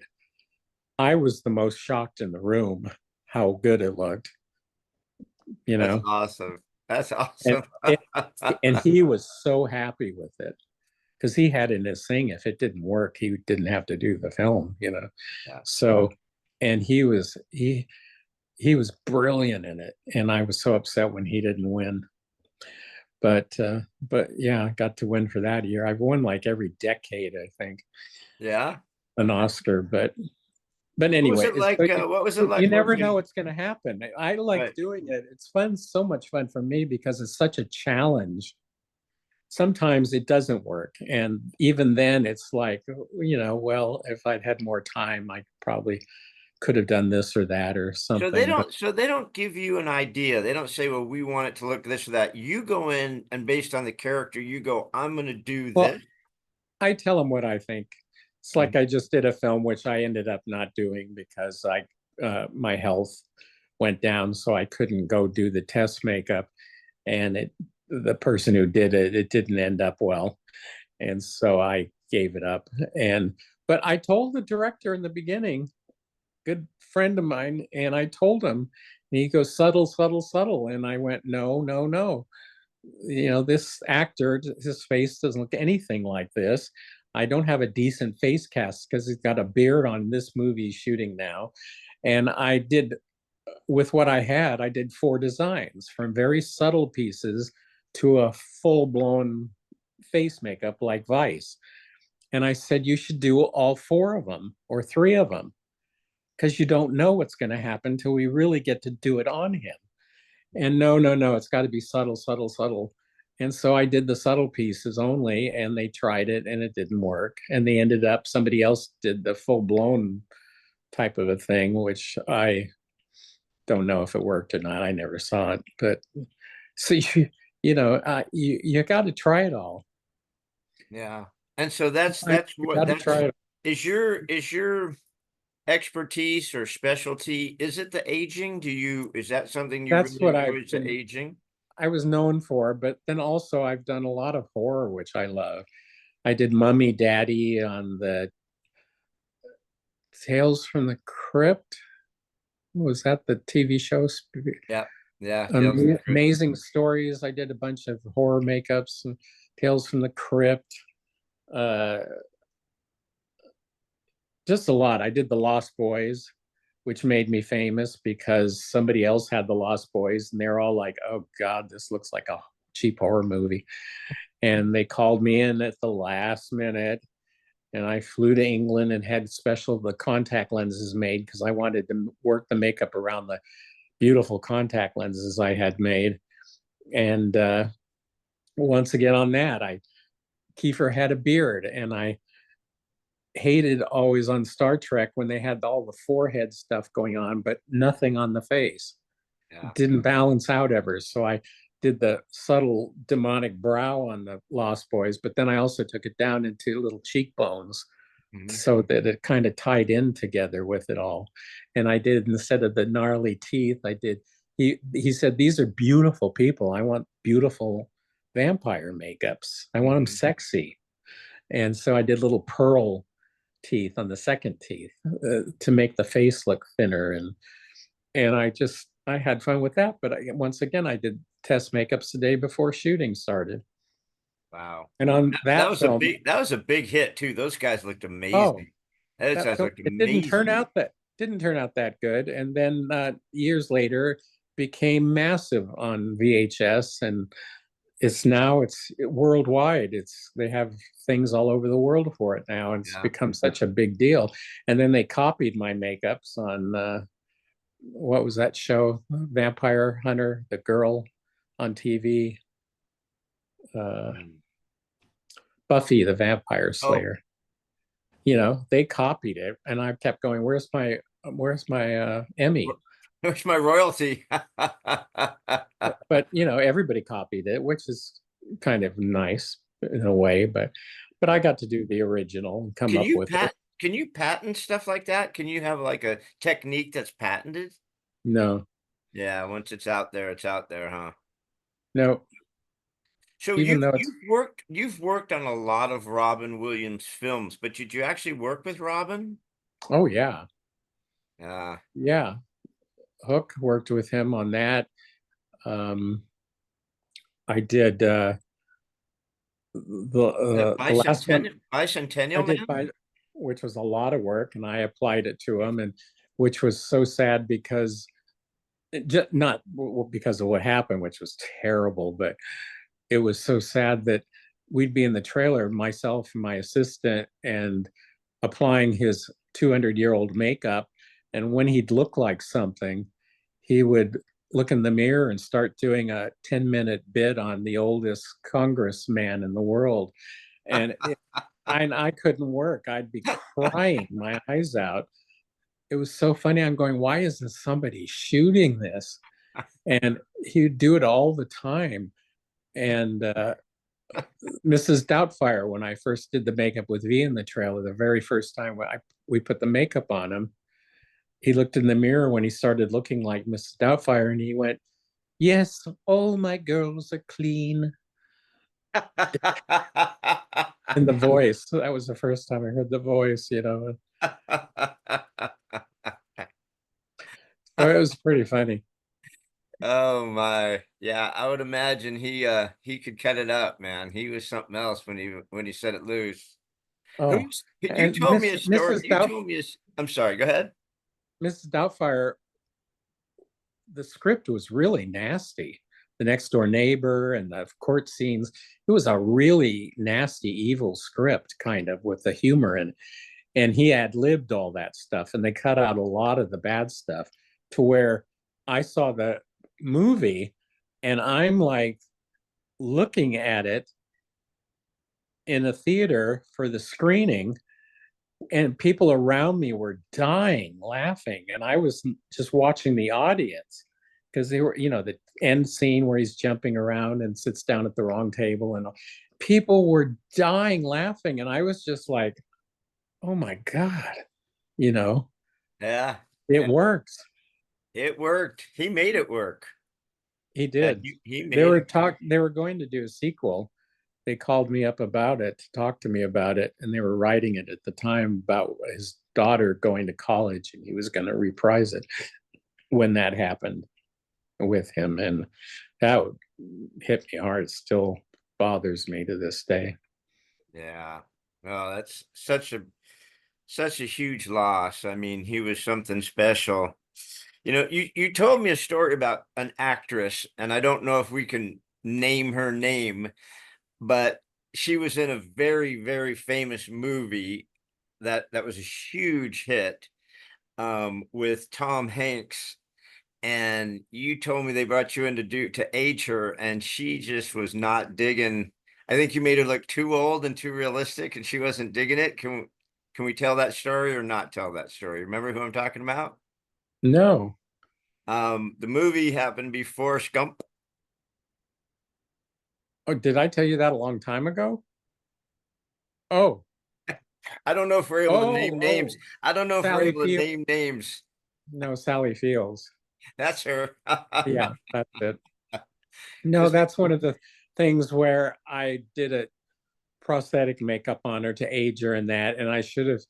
I was the most shocked in the room how good it looked. That's awesome. That's awesome. And he was so happy with it because he had in his thing, if it didn't work, he didn't have to do the film, Yeah. So, and he was brilliant in it. And I was so upset when he didn't win. But yeah, I got to win for that year. I've won like every decade, I think. Yeah. An Oscar, but anyway, what was it like? You never know what's going to happen. I like doing it. It's fun, so much fun for me because it's such a challenge. Sometimes it doesn't work, and even then, it's like, well, if I'd had more time, I probably could have done this or that or something. So they don't give you an idea. They don't say, well, we want it to look this or that. You go in and based on the character, you go, I'm going to do this. I tell them what I think. It's like I just did a film, which I ended up not doing because my health went down, so I couldn't go do the test makeup. And the person who did it, it didn't end up well. And so I gave it up. But I told the director in the beginning, good friend of mine, and I told him, and he goes, subtle, subtle, subtle. And I went, no. This actor, his face doesn't look anything like this. I don't have a decent face cast because he's got a beard on this movie shooting now. And I did, with what I had, I did 4 designs from very subtle pieces to a full-blown face makeup like Vice. And I said, you should do all 4 of them or 3 of them because you don't know what's going to happen till we really get to do it on him. And no, it's got to be subtle, subtle, subtle. And so I did the subtle pieces only, and they tried it and it didn't work. And they ended up, somebody else did the full-blown type of a thing, which I don't know if it worked or not. I never saw it. But so you got to try it all. Yeah. And so that's is your expertise or specialty, is it the aging? Is that something you that's really what enjoy, the aging? I was known for, but then also I've done a lot of horror, which I love. I did Mummy Daddy on the Tales from the Crypt. Was that the TV show? Yeah. Amazing Stories. I did a bunch of horror makeups and Tales from the Crypt. Just a lot. I did The Lost Boys, which made me famous because somebody else had The Lost Boys and they're all like, oh God, this looks like a cheap horror movie. And they called me in at the last minute, and I flew to England and had the contact lenses made because I wanted to work the makeup around the beautiful contact lenses I had made. And once again on that, Kiefer had a beard, and I hated always on Star Trek when they had all the forehead stuff going on, but nothing on the face. Yeah. Didn't balance out ever. So I did the subtle demonic brow on the Lost Boys, but then I also took it down into little cheekbones Mhm. so that it kind of tied in together with it all. And I did, instead of the gnarly teeth, I did, he said, these are beautiful people. I want beautiful vampire makeups. I want them Mhm. sexy. And so I did little pearl teeth on the second teeth to make the face look thinner, and I had fun with that. But once again, I did test makeups the day before shooting started, Wow. and on That that was a film, big hit too. Those guys looked oh, amazing. Those that guys film, looked it didn't turn amazing. out that good. And then years later, became massive on VHS, and it's worldwide. They have things all over the world for it now, and it's Yeah. become such a big deal. And then they copied my makeups on what was that show? Vampire Hunter, the girl on TV, uh, Mm. Buffy the Vampire Oh, Slayer. They copied it, and I kept going, where's my Emmy? where's my royalty? But everybody copied it, which is kind of nice in a way, but I got to do the original and come Can up you with it. patent stuff like that? Can you have like a technique that's patented? No, Yeah, once it's out there, it's out there, huh? no, So even though it's you've worked on a lot of Robin Williams films, but did you actually work with Robin? oh yeah, Yeah. yeah. Hook worked with him on that. I did the last one I Bicentennial did Man? by, which was a lot of work, and I applied it to him, and which was so sad because just not because of what happened, which was terrible, but it was so sad that we'd be in the trailer, myself and my assistant, and applying his 200-year-old makeup, and when he'd look like something, he would look in the mirror and start doing a 10-minute bit on the oldest congressman in the world, and I couldn't work. I'd be crying my eyes out. It was so funny. I'm going, why isn't somebody shooting this? And he'd do it all the time. And Mrs. Doubtfire, when I first did the makeup with V in the trailer, the very first time we put the makeup on him, he looked in the mirror when he started looking like Mrs. Doubtfire, and he went, "Yes, all my girls are clean." In the voice. So that was the first time I heard the voice. So it was pretty funny. Oh my. Yeah, I would imagine he could cut it up, man. He was something else when he set it loose. Oh, You and told me a story. Mrs. You told me I'm sorry, go ahead. Doubtfire, the script was really nasty. The next door neighbor and the court scenes, it was a really nasty, evil script, kind of with the humor in. And he ad libbed all that stuff, and they cut out a lot of the bad stuff to where I saw the movie, and I'm like looking at it in a theater for the screening, and people around me were dying laughing, and I was just watching the audience because they were, the end scene where he's jumping around and sits down at the wrong table, and people were dying laughing, and I was just like, oh my god, you know Yeah, it yeah, works. it worked. He made it work. He Yeah, did. he They made were it. talk they were going to do a sequel. They called me up about it to talk to me about it, and they were writing it at the time about his daughter going to college, and he was going to reprise it when that happened with him, and that hit me hard. It still bothers me to this day. Yeah. Well, that's such a huge loss. I mean, he was something special. You told me a story about an actress, and I don't know if we can name her name, but she was in a very, very famous movie that was a huge hit with Tom Hanks. and you told me they brought you in to age her, and she just was not digging. I think you made her look too old and too realistic, and she wasn't digging it. Can we tell that story or not tell that story? Remember who I'm talking about? No. The movie happened before Scump. Oh, did I tell you that a long time ago? Oh, I don't know if we're able to name names. oh, I don't know if we're Sally able to Fields. name names. No, Sally Fields. That's her. Yeah, that's it. No, Because that's one of the things where I did a prosthetic makeup on her to age her and that, and I should have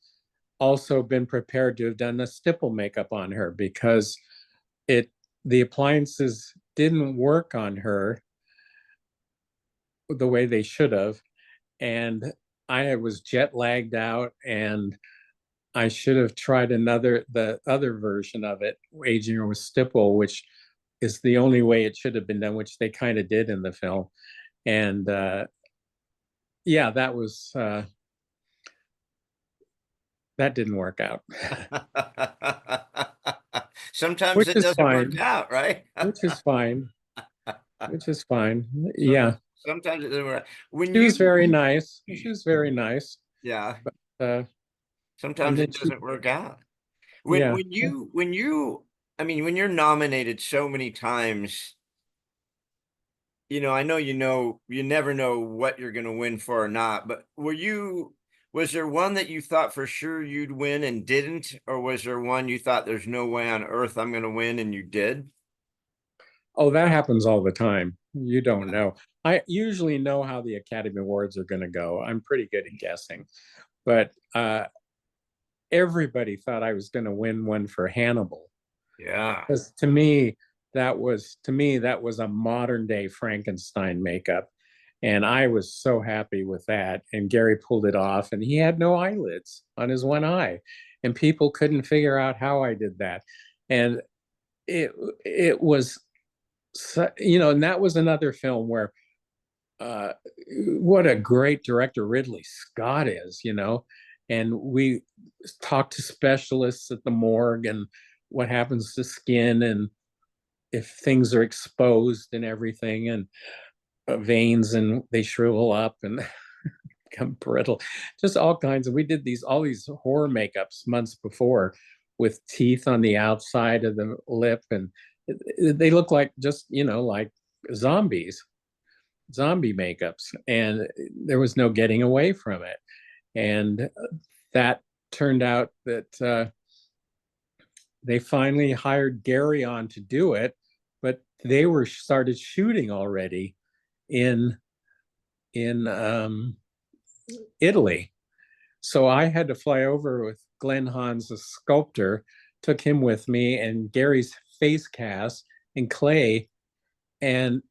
also been prepared to have done the stipple makeup on her because it the appliances didn't work on her the way they should have, and I was jet lagged out, and I should have tried the other version of it, aging her with stipple, which is the only way it should have been done, which they kind of did in the film. And yeah, that didn't work out, sometimes which it is doesn't work fine, out, right? which is fine, which is fine. Yeah, Sometimes it doesn't work. When she was you, very nice. She was very nice. yeah, Uh, and sometimes then it she, doesn't work out. When yeah. when you when you, I mean, when you're nominated so many times, I know you never know what you're going to win for or not, but was there one that you thought for sure you'd win and didn't, or was there one you thought there's no way on earth I'm going to win and you did? Oh, that happens all the time. You don't know. I usually know how the Academy Awards are going to go. I'm pretty good at guessing, but everybody thought I was going to win one for Hannibal. Yeah. Because to me that was a modern day Frankenstein makeup, and I was so happy with that. And Gary pulled it off, and he had no eyelids on his one eye, and people couldn't figure out how I did that. And it it was, and that was another film where uh, what a great director Ridley Scott is, and we talked to specialists at the morgue and what happens to skin and if things are exposed and everything and veins and they shrivel up and become brittle, just all kinds of. We did all these horror makeups months before with teeth on the outside of the lip, and they look like just like zombies, zombie makeups, and there was no getting away from it. And that turned out that they finally hired Gary on to do it, but they were started shooting already in in Italy. So I had to fly over with Glenn Hans, a sculptor, took him with me, and Gary's face cast and clay. And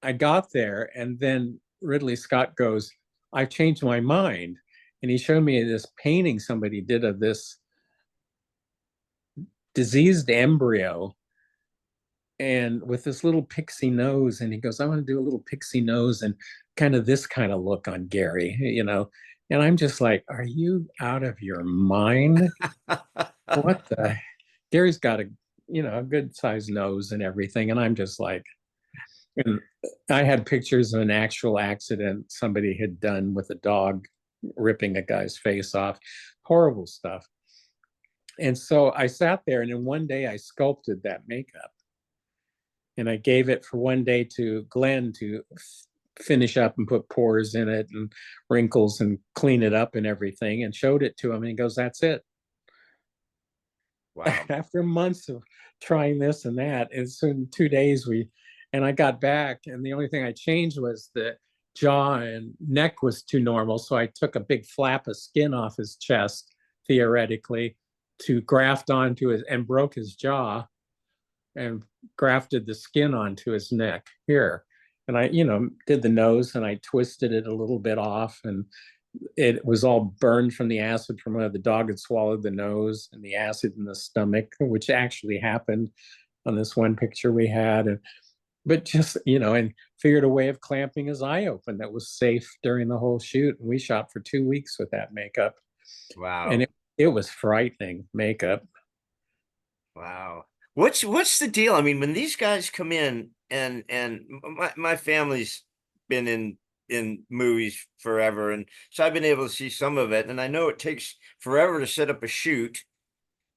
I got there, and then Ridley Scott goes, "I changed my mind." And he showed me this painting somebody did of this diseased embryo and with this little pixie nose. And he goes, "I want to do a little pixie nose and kind of this kind of look on Gary. And I'm just like, are you out of your mind? What the? Gary's got a good sized nose and everything. And I'm just like, and I had pictures of an actual accident somebody had done with a dog ripping a guy's face off. Horrible stuff. And so I sat there, and in one day I sculpted that makeup. And I gave it for one day to Glenn to finish up and put pores in it and wrinkles and clean it up and everything, and showed it to him. And he goes, "That's it." Wow. After months of trying this and that, and so in 2 days and I got back, and the only thing I changed was the jaw and neck was too normal. So I took a big flap of skin off his chest, theoretically, to graft onto his, and broke his jaw and grafted the skin onto his neck here. And I, did the nose and I twisted it a little bit off, and it was all burned from the acid from when the dog had swallowed the nose and the acid in the stomach, which actually happened on this one picture we had. But just, and figured a way of clamping his eye open that was safe during the whole shoot. And we shot for 2 weeks with that makeup. And Wow. it was frightening makeup. Wow. What's the deal? I mean, when these guys come in and my family's been in movies forever, and so I've been able to see some of it, and I know it takes forever to set up a shoot,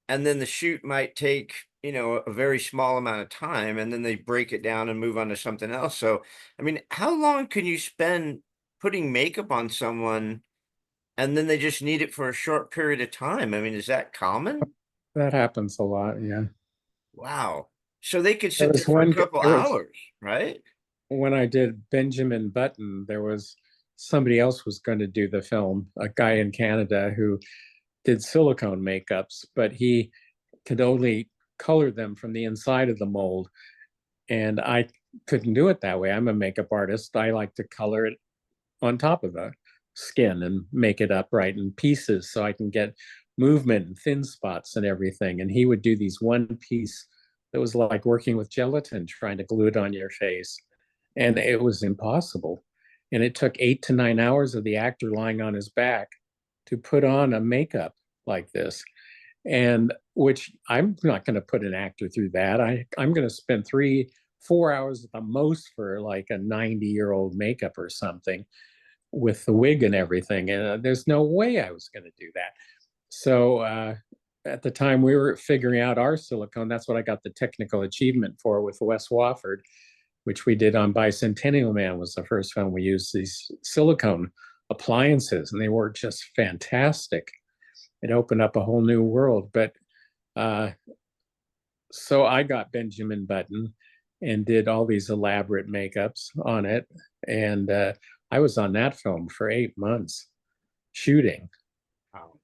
and then the shoot might take, a very small amount of time, and then they break it down and move on to something else. So, I mean, how long can you spend putting makeup on someone and then they just need it for a short period of time? I mean, is that common? That happens a lot. Yeah. Wow. So they could There sit there was for a one, couple there was, hours, right? when I did Benjamin Button, there was somebody else was going to do the film, a guy in Canada who did silicone makeups, but he could only color them from the inside of the mold. And I couldn't do it that way. I'm a makeup artist. I like to color it on top of the skin and make it upright in pieces so I can get movement and thin spots and everything. And he would do these one piece that was like working with gelatin, trying to glue it on your face. And it was impossible. And it took 8 to 9 hours of the actor lying on his back to put on a makeup like this. And which I'm not going to put an actor through that. I'm going to spend 3 4 hours at the most for like a 90-year-old makeup or something with the wig and everything. And there's no way I was going to do that. So at the time we were figuring out our silicone, that's what I got the technical achievement for with Wes Wofford, which we did on Bicentennial Man, was the first film we used these silicone appliances, and they were just fantastic. It opened up a whole new world. But uh, so I got Benjamin Button and did all these elaborate makeups on it. And I was on that film for 8 months shooting. Wow.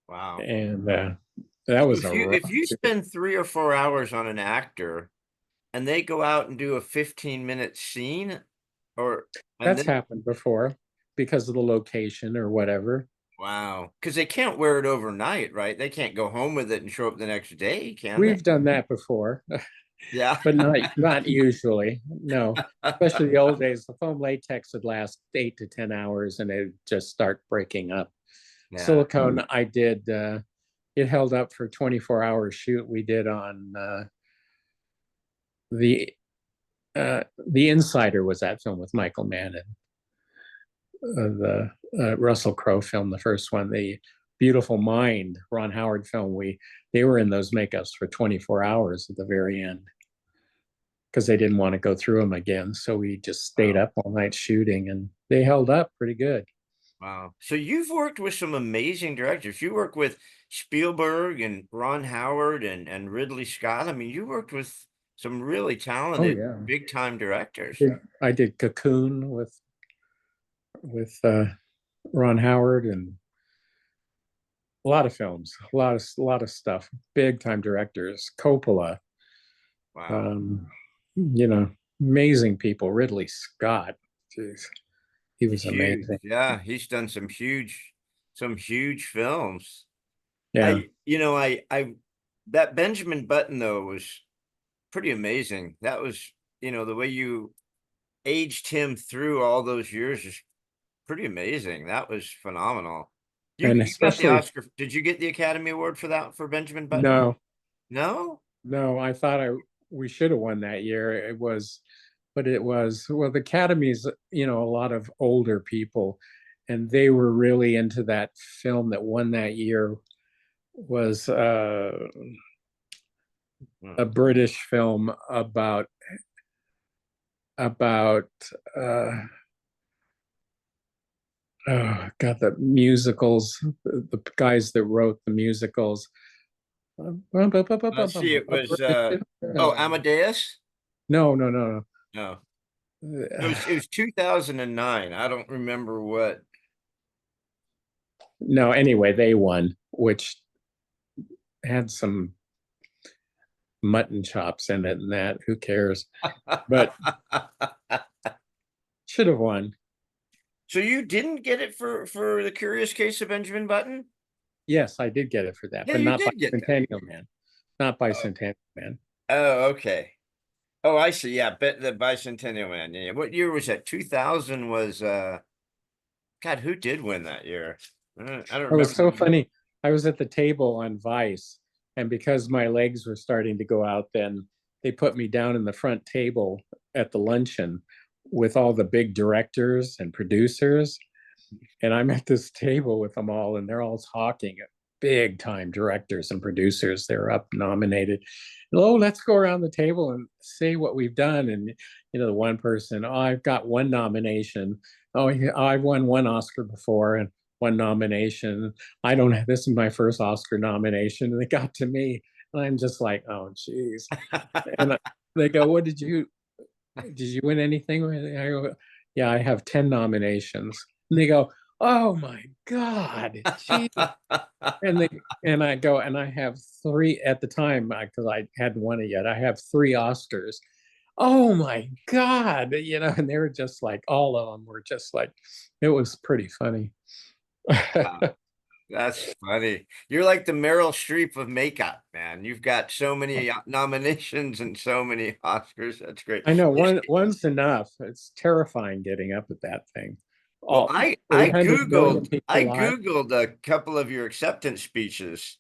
Wow. And that So was a if rough. you spend 3 or 4 hours on an actor and they go out and do a 15-minute scene, or and That's then happened before because of the location or whatever. wow, because they can't wear it overnight, right? They can't go home with it and show up the next day, can they? We've done that before, Yeah. but not usually. No, especially the old days. The foam latex would last 8 to 10 hours, and it just start breaking up. Yeah. Silicone, I did. It held up for 24 hour shoot we did on the the Insider, was that film with Michael Mann, and the Russell Crowe film, the first one, the Beautiful Mind, Ron Howard film. They were in those makeups for 24 hours at the very end because they didn't want to go through them again. So we just stayed Wow. up all night shooting, and they held up pretty good. Wow. So you've worked with some amazing directors. You work with Spielberg and Ron Howard and Ridley Scott. I mean, you worked with some really Oh talented yeah, big time directors. I did Cocoon with Ron Howard, and a lot of films, a lot of stuff. Big time directors, Coppola, Wow. um, you know, amazing people. Ridley Scott, jeez, he was Huge. amazing. Yeah, he's done some huge films. Yeah, I that Benjamin Button though was pretty amazing. That was, the way you aged him through all those years is pretty amazing. That was phenomenal. You and you got the especially Oscar. Did you get the Academy Award for that for Benjamin Button? no, No? no, I thought we should have won that year. But it was, well, the Academy's, a lot of older people, and they were really into that film that won that year was Hmm. a British film about uh, oh God, the musicals, the guys that wrote the musicals. Let's see, it was Amadeus? No, no, no, No. It no. was it was 2009. I don't remember what. No, anyway, they won, which had some mutton chops in it and that. Who cares? But should have won. So you didn't get it for The Curious Case of Benjamin Button? Yes, I did get it for that, Yeah, but you not by did get that. Centennial Man. Not by Oh, Centennial Man. oh, okay. Oh, I see. Yeah, bet the Bicentennial Man. Yeah. What year was that? 2000 was God, who did win that year? I don't It was remember. so funny. I was at the table on Vice, And because my legs were starting to go out, then they put me down in the front table at the luncheon with all the big directors and producers. And I'm at this table with them all, and they're all talking, big time directors and producers. They're up nominated. Oh, let's go around the table and say what we've done. And the one person, oh, I've got one nomination. Oh, I've won one Oscar before and one nomination. I don't have, this is my first Oscar nomination. And it got to me, and I'm just like, oh, geez. And they go, what did you win anything? I go, yeah, I have 10 nominations. And they go, oh my God, geez. And I go, and I have three at the time, because I hadn't won it yet. I have 3 Oscars. Oh my God, and they were just like, all of them were just like, it was pretty funny. Wow, that's funny. You're like the Meryl Streep of makeup, man. You've got so many nominations and so many Oscars. That's great. I know one's enough. It's terrifying getting up at that thing. Well, All I 800 million Googled people I live. Googled a couple of your acceptance speeches,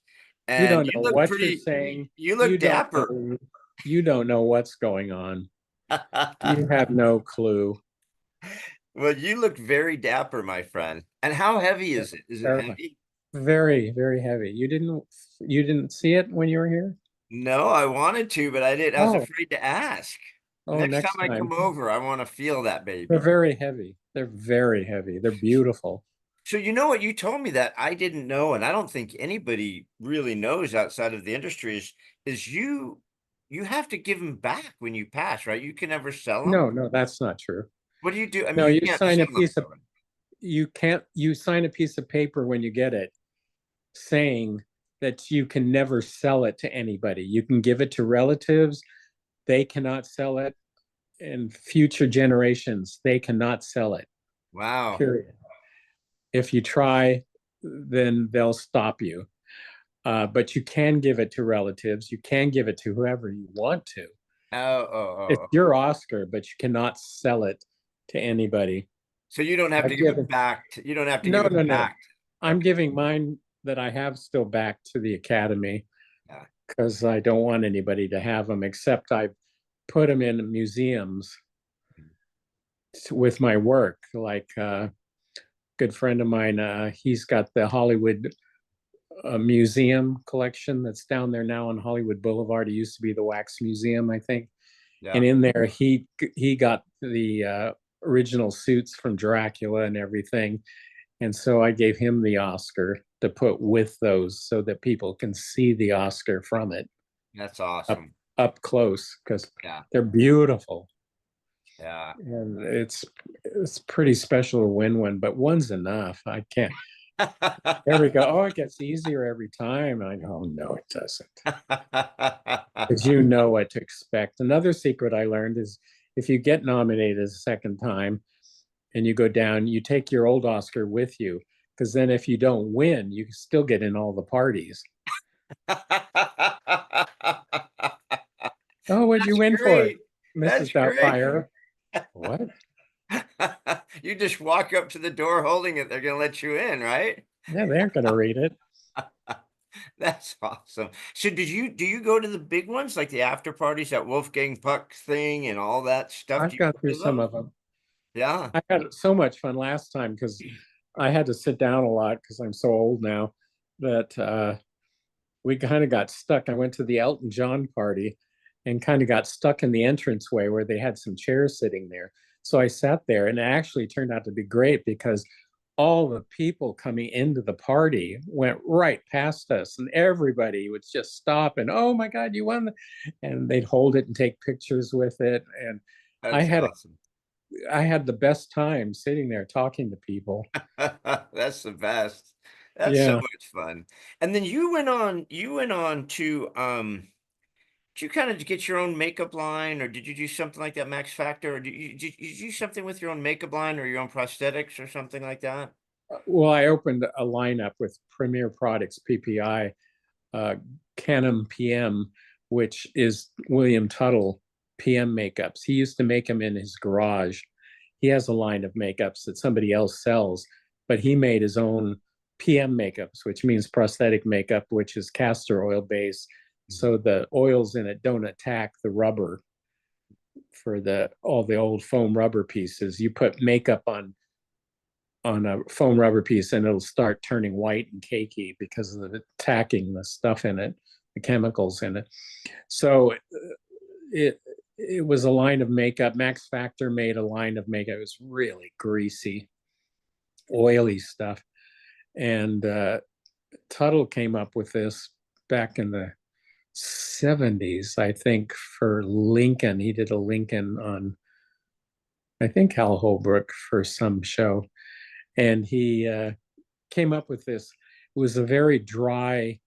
You and don't you know look what you're pretty, saying. you You look don't dapper. know. You don't know what's going on. You have no clue. Well, you look very dapper, my friend. And how heavy is it? Is it Terrifying. heavy? Very, very heavy. You didn't see it when you were here? No, I wanted to, but I didn't. I was Oh, afraid to ask. oh, Next time next I time. come over, I want to feel that They're baby. very heavy. They're very heavy. They're beautiful. So you know what you told me that I didn't know, and I don't think anybody really knows outside of the industry is you have to give them back when you pass, right? You can never sell them. No, no, that's not true. What do you do? I mean, No, you can't sell them. you sign a piece of paper when you get it saying that you can never sell it to anybody. You can give it to relatives, they cannot sell it, and future generations, they cannot sell it. Wow. Period. If you try, then they'll stop you. But you can give it to relatives. You can give it to whoever you want to. Oh, oh, It's oh, oh. your Oscar, but you cannot sell it to anybody. So you don't have to I've give it given back. You don't have to No, give no, it no. back. I'm Okay. giving mine that I have still back to the Academy Yeah. because I don't want anybody to have them, except I put them in museums with my work. Like a good friend of mine, he's got the Hollywood museum collection that's down there now on Hollywood Boulevard. It used to be the Wax Museum, I think. And Yeah. in there, he got the original suits from Dracula and everything. And so I gave him the Oscar to put with those so that people can see the Oscar from it That's up awesome. up close because Yeah. they're beautiful. Yeah. And it's pretty special to win one, but one's enough. I can't. There we go. Oh, it gets easier every time. I go, oh, no, it doesn't. Because you know what to expect. Another secret I learned is if you get nominated a second time and you go down, you take your old Oscar with you. Because then if you don't win, you still get in all the parties. Oh, what'd you That's win for, great. Mrs. That's great. Doubtfire? What? You just walk up to the door holding it. They're going to let you in, right? Yeah, they're gonna read it. That's awesome. So do you go to the big ones like the after parties, that Wolfgang Puck thing and all that stuff? I've Do you gone go through to some those? of them. Yeah. I had so much fun last time because I had to sit down a lot because I'm so old now that we kind of got stuck. I went to the Elton John party and kind of got stuck in the entranceway where they had some chairs sitting there. So I sat there, and it actually turned out to be great because all the people coming into the party went right past us, and everybody would just stop and, oh my God, you won. And they'd hold it and take pictures with it. And I That's had a, awesome. I had the best time sitting there talking to people. That's the best. That's so Yeah, much fun. And then you went on to did you kind of get your own makeup line, or did you do something like that, Max Factor? Or did you do something with your own makeup line or your own prosthetics or something like that? well, I opened a lineup with Premier Products PPI, uh, Cannom PM, which is William Tuttle PM makeups. He used to make them in his garage. He has a line of makeups that somebody else sells, but he made his own PM makeups, which means prosthetic makeup, which is castor oil based. So the oils in it don't attack the rubber for all the old foam rubber pieces. You put makeup on a foam rubber piece and it'll start turning white and cakey because of attacking the stuff in it, the chemicals in it. So it it was a line of makeup. Max Factor made a line of makeup. It was really greasy, oily stuff. And Tuttle came up with this back in the 70s, I think, for Lincoln. He did a Lincoln on, I think, Hal Holbrook for some show. And he came up with this. It was a very dry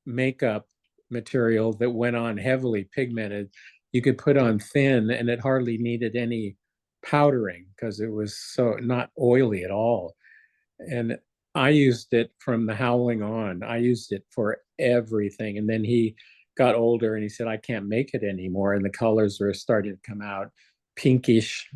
makeup material that went on heavily pigmented. You could put on thin and it hardly needed any powdering because it was so not oily at all. And I used it from The Howling on. I used it for everything. And then he got older and he said, I can't make it anymore. And the colors were starting to come out pinkish.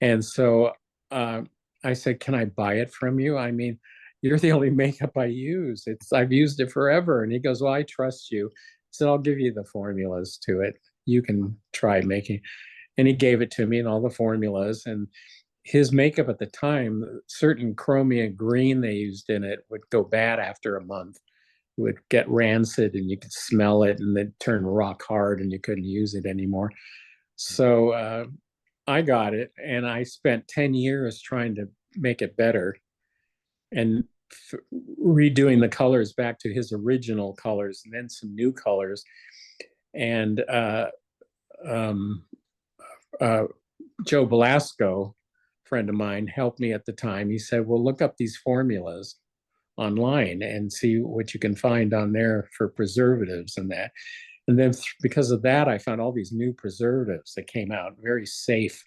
And so I said, can I buy it from you? I mean, you're the only makeup I use. I've used it forever. And he goes, well, I trust you. I said, I'll give you the formulas to it. You can try making. And he gave it to me and all the formulas. And his makeup at the time, certain chromium green they used in it would go bad after a month. It would get rancid and you could smell it and then turn rock hard and you couldn't use it anymore. So I got it and I spent 10 years trying to make it better and redoing the colors back to his original colors and then some new colors. And Joe Belasco, friend of mine, helped me at the time. He said, well, look up these formulas online and see what you can find on there for preservatives and that. And then because of that, I found all these new preservatives that came out, very safe.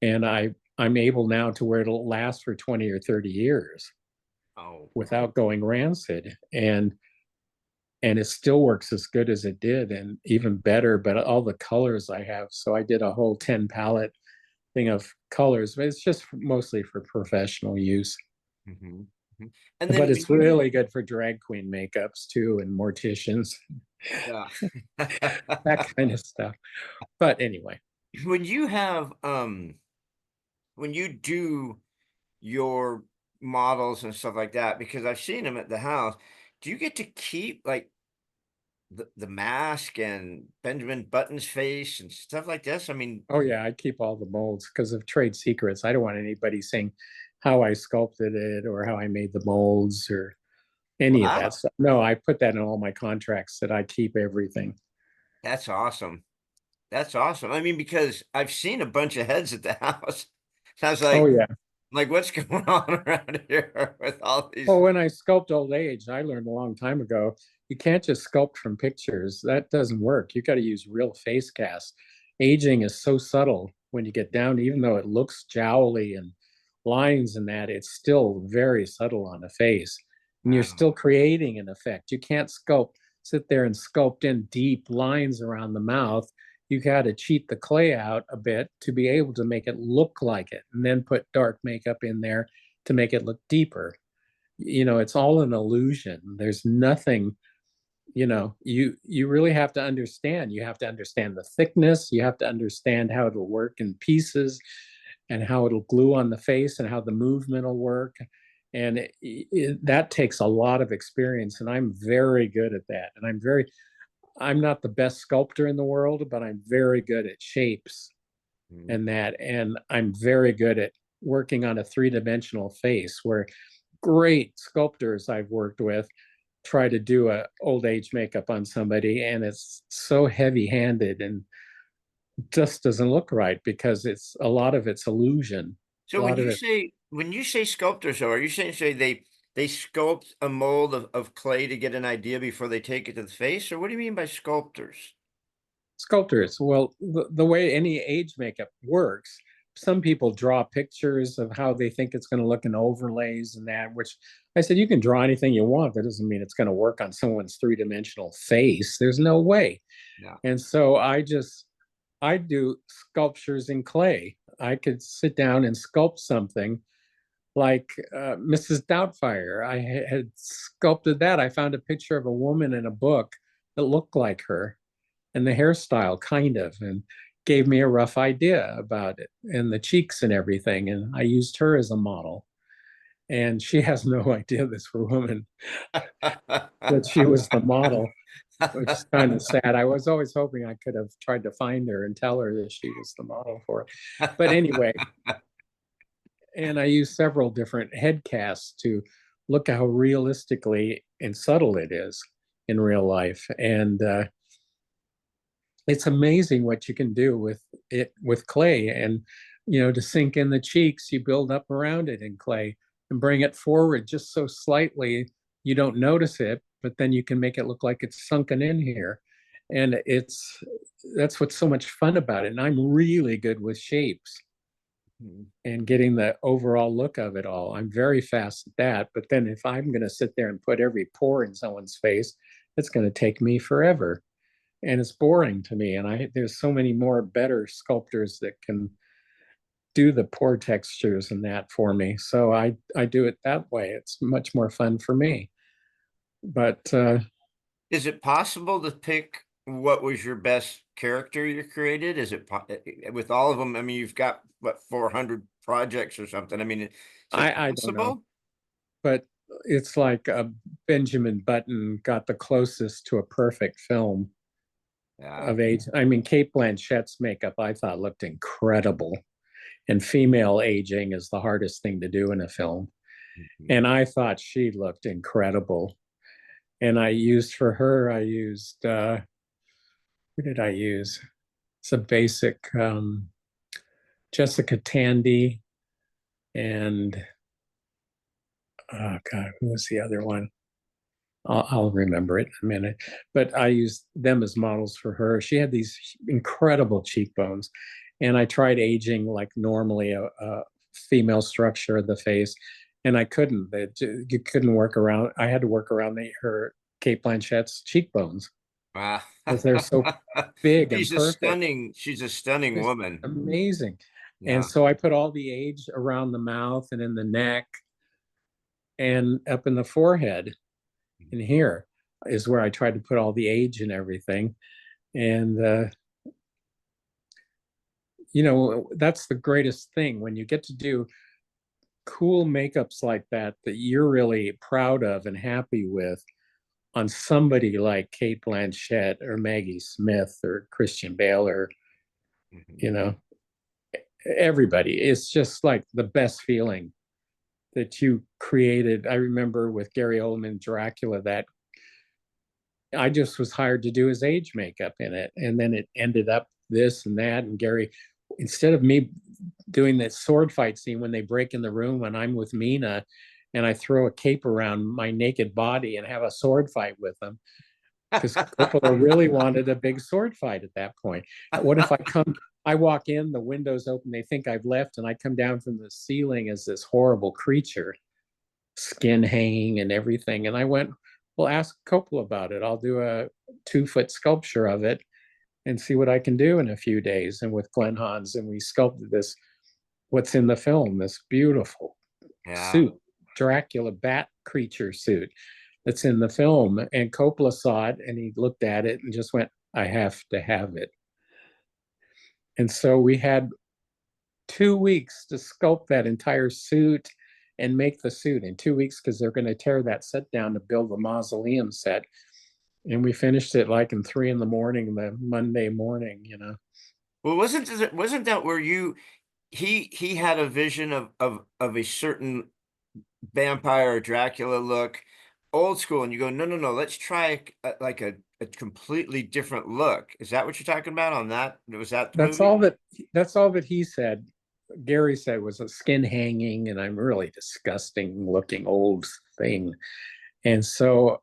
And I'm able now to where it'll last for 20 or 30 years without going rancid. And it still works as good as it did and even better, but all the colors I have. So I did a whole 10 palette thing of colors, but it's just mostly for professional use. Mm-hmm. And then but it's really good for drag queen makeups too and morticians. Yeah. That kind of stuff. But anyway. When you have when you do your models and stuff like that, because I've seen them at the house, do you get to keep like the mask and Benjamin Button's face and stuff like this? I mean, oh yeah, I keep all the molds because of trade secrets. I don't want anybody saying how I sculpted it or how I made the molds or any of that stuff. No, I put that in all my contracts that I keep everything. That's awesome. That's awesome. I mean, because I've seen a bunch of heads at the house. I was like, oh yeah, like what's going on around here with all these? well, when I sculpt old age, I learned a long time ago, you can't just sculpt from pictures. That doesn't work. You got to use real face casts. Aging is so subtle when you get down, even though it looks jowly and lines and that, it's still very subtle on the face. And you're still creating an effect. You can't sit there and sculpt in deep lines around the mouth. You got to cheat the clay out a bit to be able to make it look like it and then put dark makeup in there to make it look deeper. It's all an illusion. There's nothing, you really have to understand. You have to understand the thickness. You have to understand how it'll work in pieces and how it'll glue on the face and how the movement will work. And that takes a lot of experience. And I'm very good at that. And I'm not the best sculptor in the world, but I'm very good at shapes and that. And I'm very good at working on a three-dimensional face where great sculptors I've worked with try to do a old age makeup on somebody and it's so heavy-handed and just doesn't look right because a lot of it's illusion. So when you say sculptors, are you saying they sculpt a mold of clay to get an idea before they take it to the face, or what do you mean by sculptors? Sculptors, well, the way any age makeup works, some people draw pictures of how they think it's going to look in overlays and that, which I said, you can draw anything you want. That doesn't mean it's going to work on someone's three-dimensional face. There's no way. Yeah. And so I do sculptures in clay. I could sit down and sculpt something like Mrs. Doubtfire. I had sculpted that. I found a picture of a woman in a book that looked like her, and the hairstyle kind of, and gave me a rough idea about it and the cheeks and everything. And I used her as a model. And she has no idea, this woman, that she was the model, which is kind of sad. I was always hoping I could have tried to find her and tell her that she was the model for it. But anyway, and I used several different head casts to look how realistically and subtle it is in real life. And it's amazing what you can do with it with clay. And to sink in the cheeks, you build up around it in clay and bring it forward just so slightly you don't notice it, but then you can make it look like it's sunken in here. And that's what's so much fun about it. And I'm really good with shapes and getting the overall look of it all. I'm very fast at that. But then if I'm going to sit there and put every pore in someone's face, it's going to take me forever. And it's boring to me. And there's so many more better sculptors that can do the pore textures and that for me. So I do it that way. It's much more fun for me. But is it possible to pick what was your best character you created? Is it with all of them? I mean, you've got what, 400 projects or something. I mean, is it I don't know. possible? But it's like Benjamin Button got the closest to a perfect film Yeah. of age. I mean, Kate Blanchett's makeup I thought looked incredible. And female aging is the hardest thing to do in a film. And I thought she looked incredible. And I used for her, who did I use? It's a basic Jessica Tandy and, oh God, who was the other one? I'll remember it in a minute. But I used them as models for her. She had these incredible cheekbones. And I tried aging like normally a female structure of the face. And I couldn't. You couldn't work around. I had to work around her Kate Blanchett's cheekbones Wow. because they're so big and perfect. She's a stunning It's woman. amazing. And Yeah. so I put all the age around the mouth and in the neck and up in the forehead. And here is where I tried to put all the age and everything. And, that's the greatest thing when you get to do cool makeups like that you're really proud of and happy with on somebody like Kate Blanchett or Maggie Smith or Christian Bale or, everybody. It's just like the best feeling that you created. I remember with Gary Oldman, Dracula, that I just was hired to do his age makeup in it. And then it ended up this and that. And Gary, instead of me doing that sword fight scene when they break in the room and I'm with Mina and I throw a cape around my naked body and have a sword fight with them, because Coppola really wanted a big sword fight at that point. What if I walk in, the window's open, they think I've left, and I come down from the ceiling as this horrible creature, skin hanging and everything. And I went, well, ask Coppola about it. I'll do a 2-foot sculpture of it and see what I can do in a few days. And with Glenn Hans, and we sculpted this, what's in the film, this beautiful suit, Dracula bat creature suit that's in the film. And Coppola saw it and he looked at it and just went, I have to have it. And so we had 2 weeks to sculpt that entire suit and make the suit in 2 weeks, because they're going to tear that set down to build the mausoleum set. And we finished it like in 3 a.m, the Monday morning, Well, wasn't that where he had a vision of a certain vampire or Dracula look, old school, and you go, no, let's try like a completely different look. Is that what you're talking about on that? Was that the movie? That's all that he said. Gary said was a skin hanging, and I'm really disgusting looking old thing. And so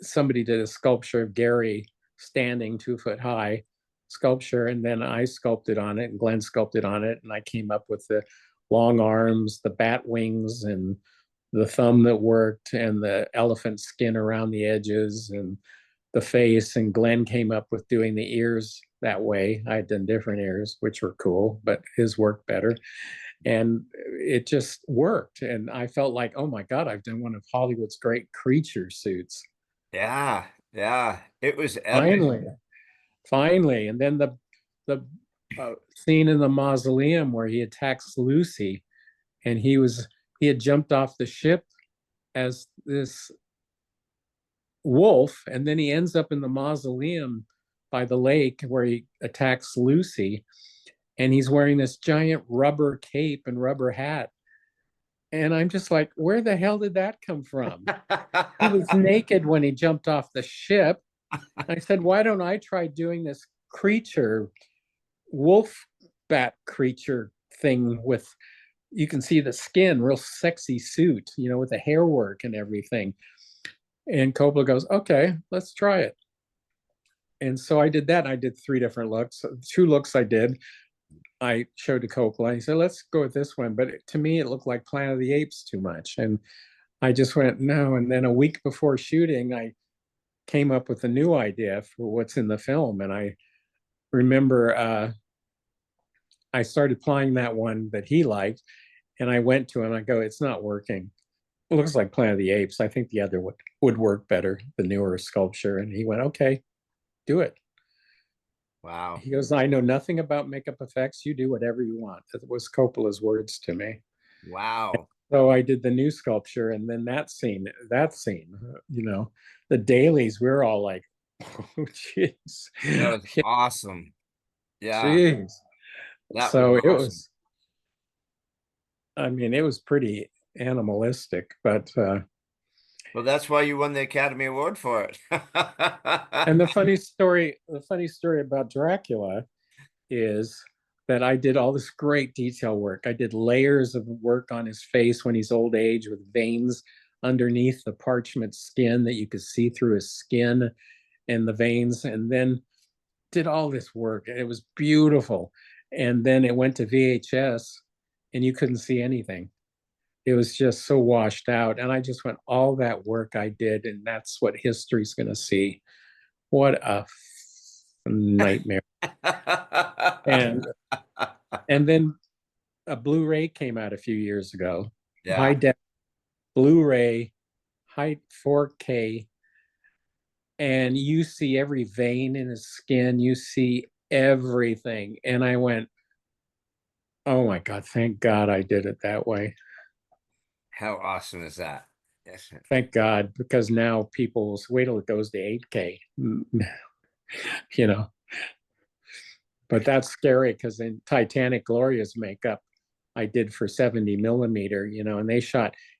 somebody did a sculpture of Gary standing 2 foot high sculpture, and then I sculpted on it and Glenn sculpted on it, and I came up with the long arms, the bat wings, and the thumb that worked, and the elephant skin around the edges, and the face. And Glenn came up with doing the ears that way. I had done different ears, which were cool, but his worked better. and it just worked. And I felt like, oh my God, I've done one of Hollywood's great creature suits. Yeah, yeah. It was epic. Finally, finally. And then the scene in the mausoleum where he attacks Lucy, and he had jumped off the ship as this wolf, and then he ends up in the mausoleum by the lake where he attacks Lucy, and he's wearing this giant rubber cape and rubber hat. And I'm just like, where the hell did that come from? He was naked when he jumped off the ship. I said, why don't I try doing this creature, wolf bat creature thing with, you can see the skin, real sexy suit, with the hair work and everything. And Coppola goes, okay, let's try it. And so I did that. I did 3 different looks. 2 looks I did. I showed to Coppola. He said, let's go with this one. But to me, it looked like Planet of the Apes too much. And I just went, no. And then a week before shooting, I came up with a new idea for what's in the film. And I remember I started playing that one that he liked. And I went to him, I go, it's not working. It looks like Planet of the Apes. I think the other would work better, the newer sculpture. And he went, okay, do it. Wow. He goes, I know nothing about makeup effects. You do whatever you want. That was Coppola's words to me. Wow. So I did the new sculpture, and then the dailies, we were all like, oh, jeez. That was awesome. Yeah. Jeez. That So was it awesome. was, I mean, it was pretty animalistic, but Well, that's why you won the Academy Award for it. and the funny story about Dracula is that I did all this great detail work. I did layers of work on his face when he's old age with veins underneath the parchment skin that you could see through his skin and the veins, and then did all this work. And it was beautiful. And then it went to VHS and you couldn't see anything. It was just so washed out. And I just went, all that work I did, and that's what history's going to see. What a nightmare. And then a Blu-ray came out a few years ago. Yeah. High def Blu-ray, high 4K, and you see every vein in his skin. You see everything. And I went, oh my God, thank God I did it that way. How awesome is that? Yes. Thank God, because now people will wait till it goes to 8K, you know. But that's scary because in Titanic, Gloria's makeup I did for 70 millimeter, and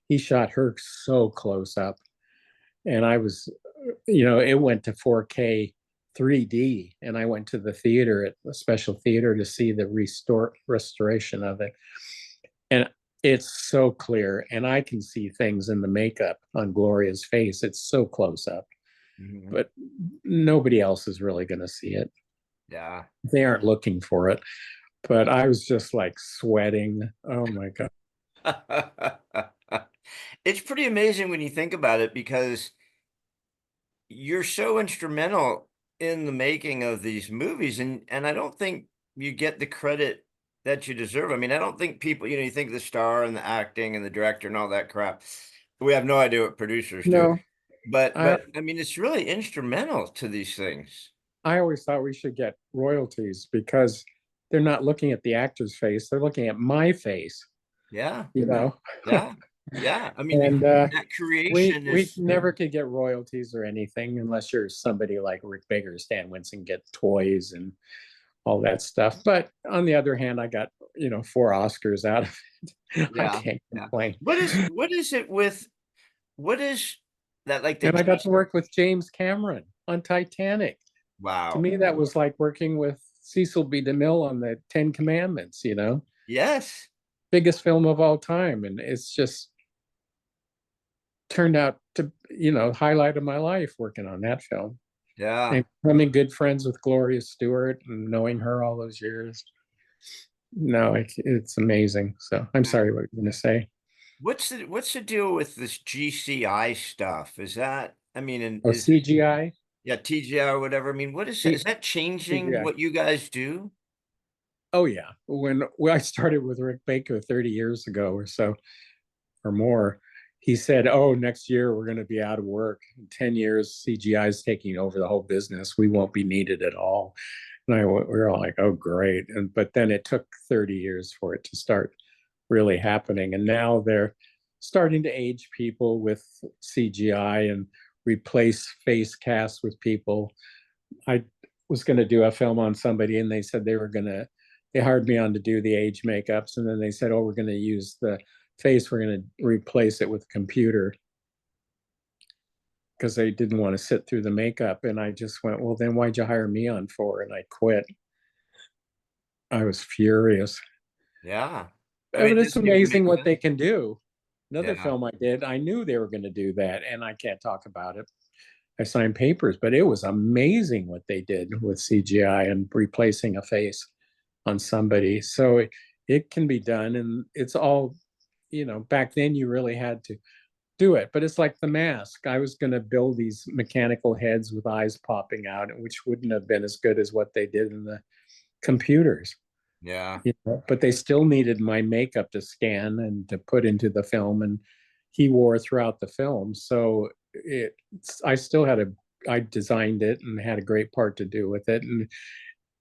he shot her so close up. And I was, it went to 4K 3D, and I went to the theater at a special theater to see the restoration of it. And it's so clear, and I can see things in the makeup on Gloria's face. It's so close up, but nobody else is really going to see it. Yeah. They aren't looking for it. But I was just like sweating. Oh my God. It's pretty amazing when you think about it, because you're so instrumental in the making of these movies, and I don't think you get the credit that you deserve. I mean, I don't think people, you think the star and the acting and the director and all that crap. We have no idea what producers do. No, But I, I mean, it's really instrumental to these things. I always thought we should get royalties because they're not looking at the actor's face, they're looking at my face, Yeah. you know. Yeah. Yeah. I mean, And that we creation we is, never could get royalties or anything unless you're somebody like Rick Baker, Stan Winston, get toys and all that stuff. But on the other hand, I got 4 Oscars out of it. I yeah. can't Yeah. complain. What is it with, what is that, like And I got to work with James Cameron on Titanic. To wow. me, that was like working with Cecil B. DeMille on the 10 Commandments, Yes. biggest film of all time. And it's just turned out to, highlight of my life working on that film. Yeah. And becoming good friends with Gloria Stewart and knowing her all those years. No, it's amazing. So I'm sorry, what you're going to say? What's the deal with this GCI stuff? Is that, I mean, and Oh, is, CGI? yeah, TGI or whatever. I mean, what is that? Is that changing CGI. what you guys do? Oh yeah. When I started with Rick Baker 30 years ago or so or more, he said, "Oh, next year we're going to be out of work. In 10 years, CGI is taking over the whole business. We won't be needed at all." And we were all like, "Oh, great!" But then it took 30 years for it to start really happening, and now they're starting to age people with CGI and replace face casts with people. I was going to do a film on somebody, and they said they hired me on to do the age makeups, and then they said, "Oh, we're going to use the face, we're going to replace it with a computer," because they didn't want to sit through the makeup. And I just went, "Well, then why'd you hire me on for?" And I quit. I was furious. Yeah. I mean, But it it's doesn't even amazing make what sense. they can do. Another Yeah. film I did, I knew they were going to do that, and I can't talk about it. I signed papers, but it was amazing what they did with CGI and replacing a face on somebody. So it can be done, and it's all, back then you really had to do it. But it's like The Mask. I was going to build these mechanical heads with eyes popping out, which wouldn't have been as good as what they did in the computers. Yeah. But they still needed my makeup to scan and to put into the film, and he wore throughout the film. So I still I designed it and had a great part to do with it.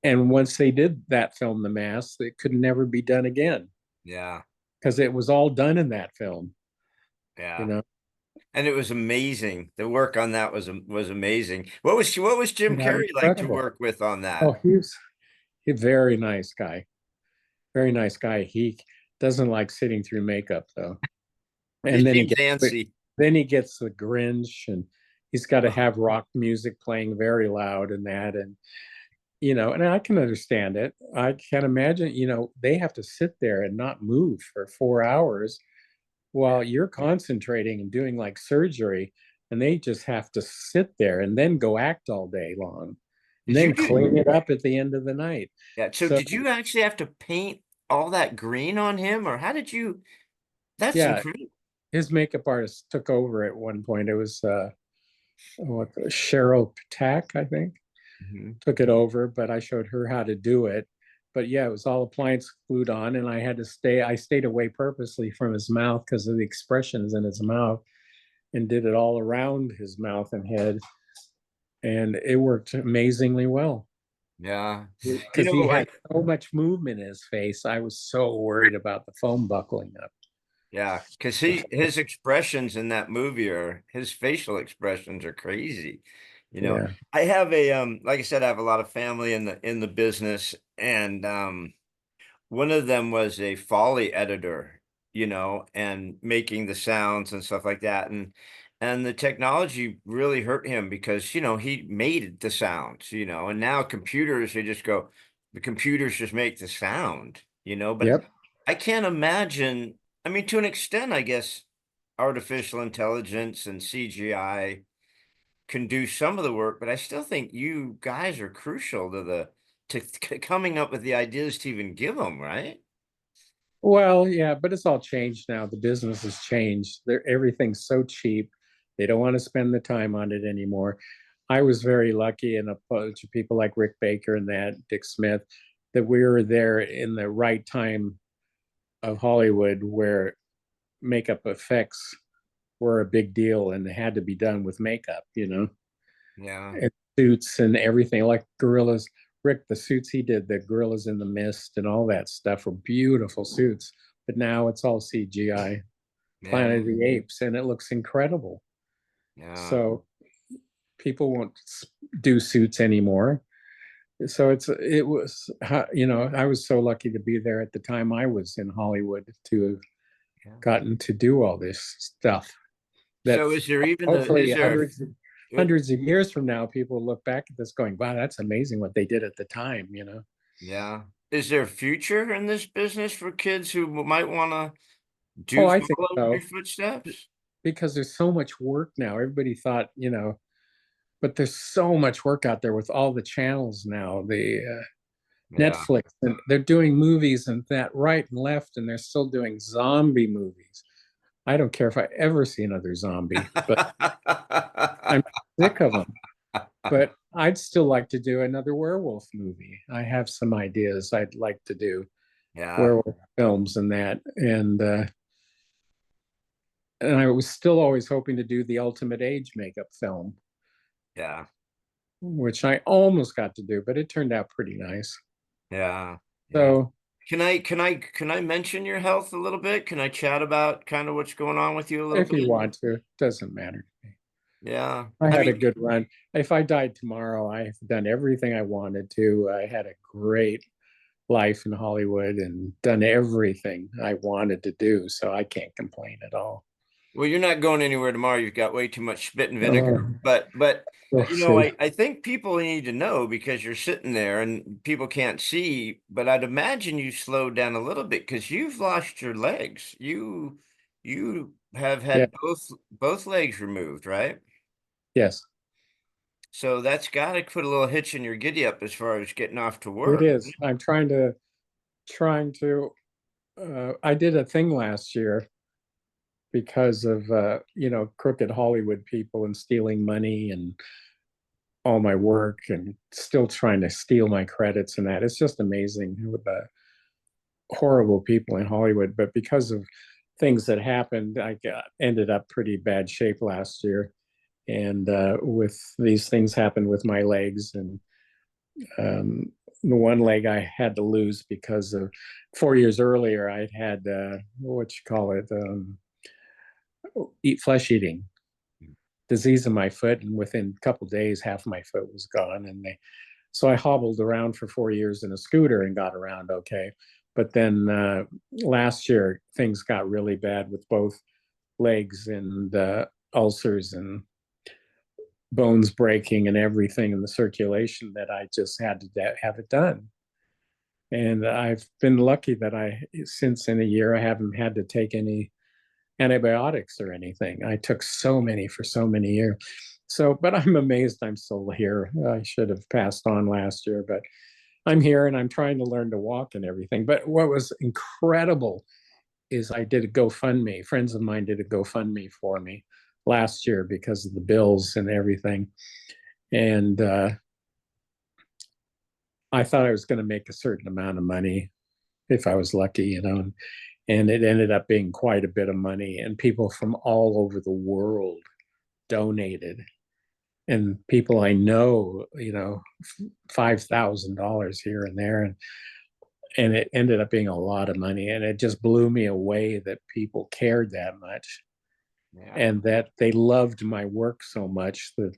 And once they did that film, The Mask, it could never be done again Yeah. because it was all done in that film, you Yeah. know. And it was amazing. The work on that was amazing. What was Jim Yeah, Carrey like to incredible. work with on Oh, that? he's a very nice guy. Very nice guy. He doesn't like sitting through makeup though. He And seems antsy. then he gets the Grinch, and he's got to have rock music playing very loud and that. And and I can understand it. I can imagine, they have to sit there and not move for 4 hours Yeah. while you're concentrating and doing like surgery, and they just have to sit there and then go act all day long and Did you then do? clean it up at the end of the night. Yeah. So So did you actually have to paint all that green on him, or how did you? That's yeah, incredible. his makeup artist took over at one point. It was Cheryl Patak, I think, Mhm. took it over, but I showed her how to do it. But yeah, it was all appliance glued on, and I stayed away purposely from his mouth because of the expressions in his mouth, and did it all around his mouth and head. And it worked amazingly well Yeah. You because know, he had like, so much movement in his face. I was so worried about the foam buckling up. yeah, because his expressions in that movie are his facial expressions are crazy. You know, Yeah. I have a like I said, I have a lot of family in the business, and one of them was a Foley editor, and making the sounds and stuff like that. And the technology really hurt him because, he made the sounds, and now computers, the computers just make the sound. But Yep. I can't imagine, I mean, to an extent, I guess artificial intelligence and CGI can do some of the work, but I still think you guys are crucial to coming up with the ideas to even give them, right? Well, yeah, but it's all changed now. The business has changed. Everything's so cheap. They don't want to spend the time on it anymore. I was very lucky, and a bunch of people like Rick Baker and that Dick Smith, that we were there in the right time of Hollywood where makeup effects were a big deal and they had to be done with makeup, Yeah. and suits and everything like gorillas. Rick, the suits he did, the gorillas in the mist and all that stuff were beautiful suits. But now it's all CGI, Planet Yeah. of the Apes, and it looks incredible. Yeah. So people won't do suits anymore. So I was so lucky to be there at the time I was in Hollywood to have Yeah. gotten to do all this stuff. That So hopefully is there hundreds of years from now, people look back at this going, "Wow, that's amazing what they did at the time." yeah. Is there a future in this business for kids who might want to Oh, do I think follow your so, footsteps? because there's so much work now. Everybody thought, but there's so much work out there with all the channels now. The Yeah. Netflix, and they're doing movies and that right and left, and they're still doing zombie movies. I don't care if I ever see another zombie, but I'm sick of them. But I'd still like to do another werewolf movie. I have some ideas I'd like to do, Yeah, werewolf films and that. And I was still always hoping to do the Ultimate Age makeup film, yeah, which I almost got to do, but it turned out pretty nice. yeah, yeah. So Can I mention your health a little bit? Can I chat about kind of what's going on with you a little if you bit? want to, it doesn't matter to me. Yeah. I I had a mean, good run. If I died tomorrow, I've done everything I wanted to. I had a great life in Hollywood and done everything I wanted to do, so I can't complain at all. well, you're not going anywhere tomorrow. You've got way too much spit and vinegar. Oh, But we'll see. I think people need to know because you're sitting there and people can't see, but I'd imagine you slowed down a little bit because you've lost your legs. You have Yeah, had both legs removed, right? yes, So that's got to put a little hitch in your giddy up as far as getting off to it work. is. I'm trying to I did a thing last year because of crooked Hollywood people and stealing money and all my work and still trying to steal my credits and that. It's just amazing with the horrible people in Hollywood. But because of things that happened, ended up pretty bad shape last year. And with these things happened with my legs, and um, the one leg I had to lose because of 4 years earlier I'd had what you call it, eat flesh eating disease in my foot, and within a couple of days half my foot was gone. So I hobbled around for 4 years in a scooter and got around okay. But then last year things got really bad with both legs and ulcers and bones breaking and everything in the circulation that I just had to have it done. And I've been lucky that since in a year, I haven't had to take any antibiotics or anything. I took so many for so many years. So, but I'm amazed I'm still here. I should have passed on last year, but I'm here and I'm trying to learn to walk and everything. But what was incredible is I did a GoFundMe. Friends of mine did a GoFundMe for me last year because of the bills and everything. And I thought I was going to make a certain amount of money if I was lucky. And it ended up being quite a bit of money. And people from all over the world donated. And people I know, $5,000 here and there. And it ended up being a lot of money. And it just blew me away that people cared that much Yeah. and that they loved my work so much that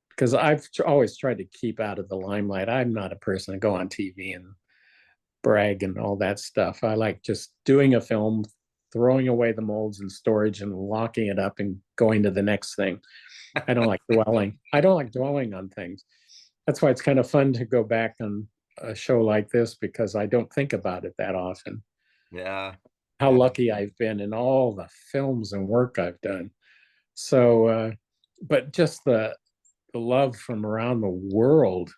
because I've always tried to keep out of the limelight. I'm not a person to go on TV and brag and all that stuff. I like just doing a film, throwing away the molds in storage and locking it up and going to the next thing. I don't like dwelling. I don't like dwelling on things. That's why it's kind of fun to go back on a show like this because I don't think about it that often. Yeah. How Yeah. lucky I've been in all the films and work I've done. So, but just the love from around the world,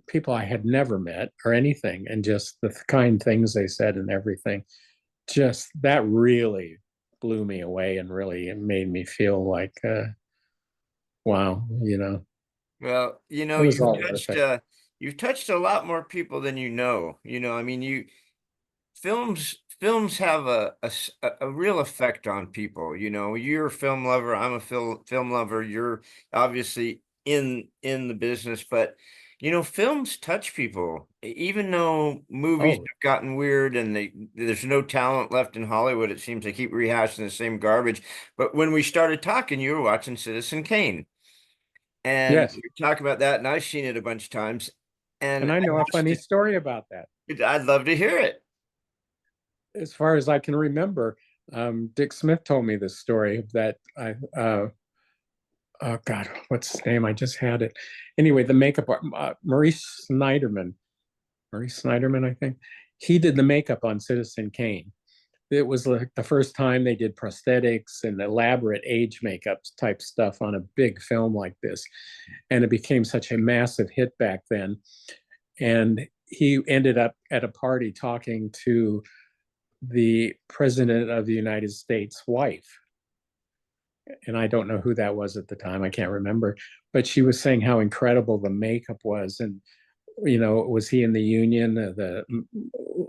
people I had never met or anything, and just the kind things they said and everything, just that really blew me away and really made me feel like, wow. Well, It was all worth it. you've touched a lot more people than you know. I mean, films have a real effect on people. You're a film lover, I'm a film lover. You're obviously in the business, but films touch people. Even though movies Oh, have gotten weird and there's no talent left in Hollywood, it seems they keep rehashing the same garbage. But when we started talking, you were watching Citizen Kane. And yes. we talk about that, and I've seen it a bunch of times. And And I I know a watched funny it. story about that. I'd love to hear it. As far as I can remember, Dick Smith told me this story that oh God, what's his name? I just had it. Anyway, the makeup Maurice Snyderman, I think. He did the makeup on Citizen Kane. It was like the first time they did prosthetics and elaborate age makeup type stuff on a big film like this. And it became such a massive hit back then. And he ended up at a party talking to the president of the United States wife. And I don't know who that was at the time. I can't remember. but she was saying how incredible the makeup was. And, was he in the union, the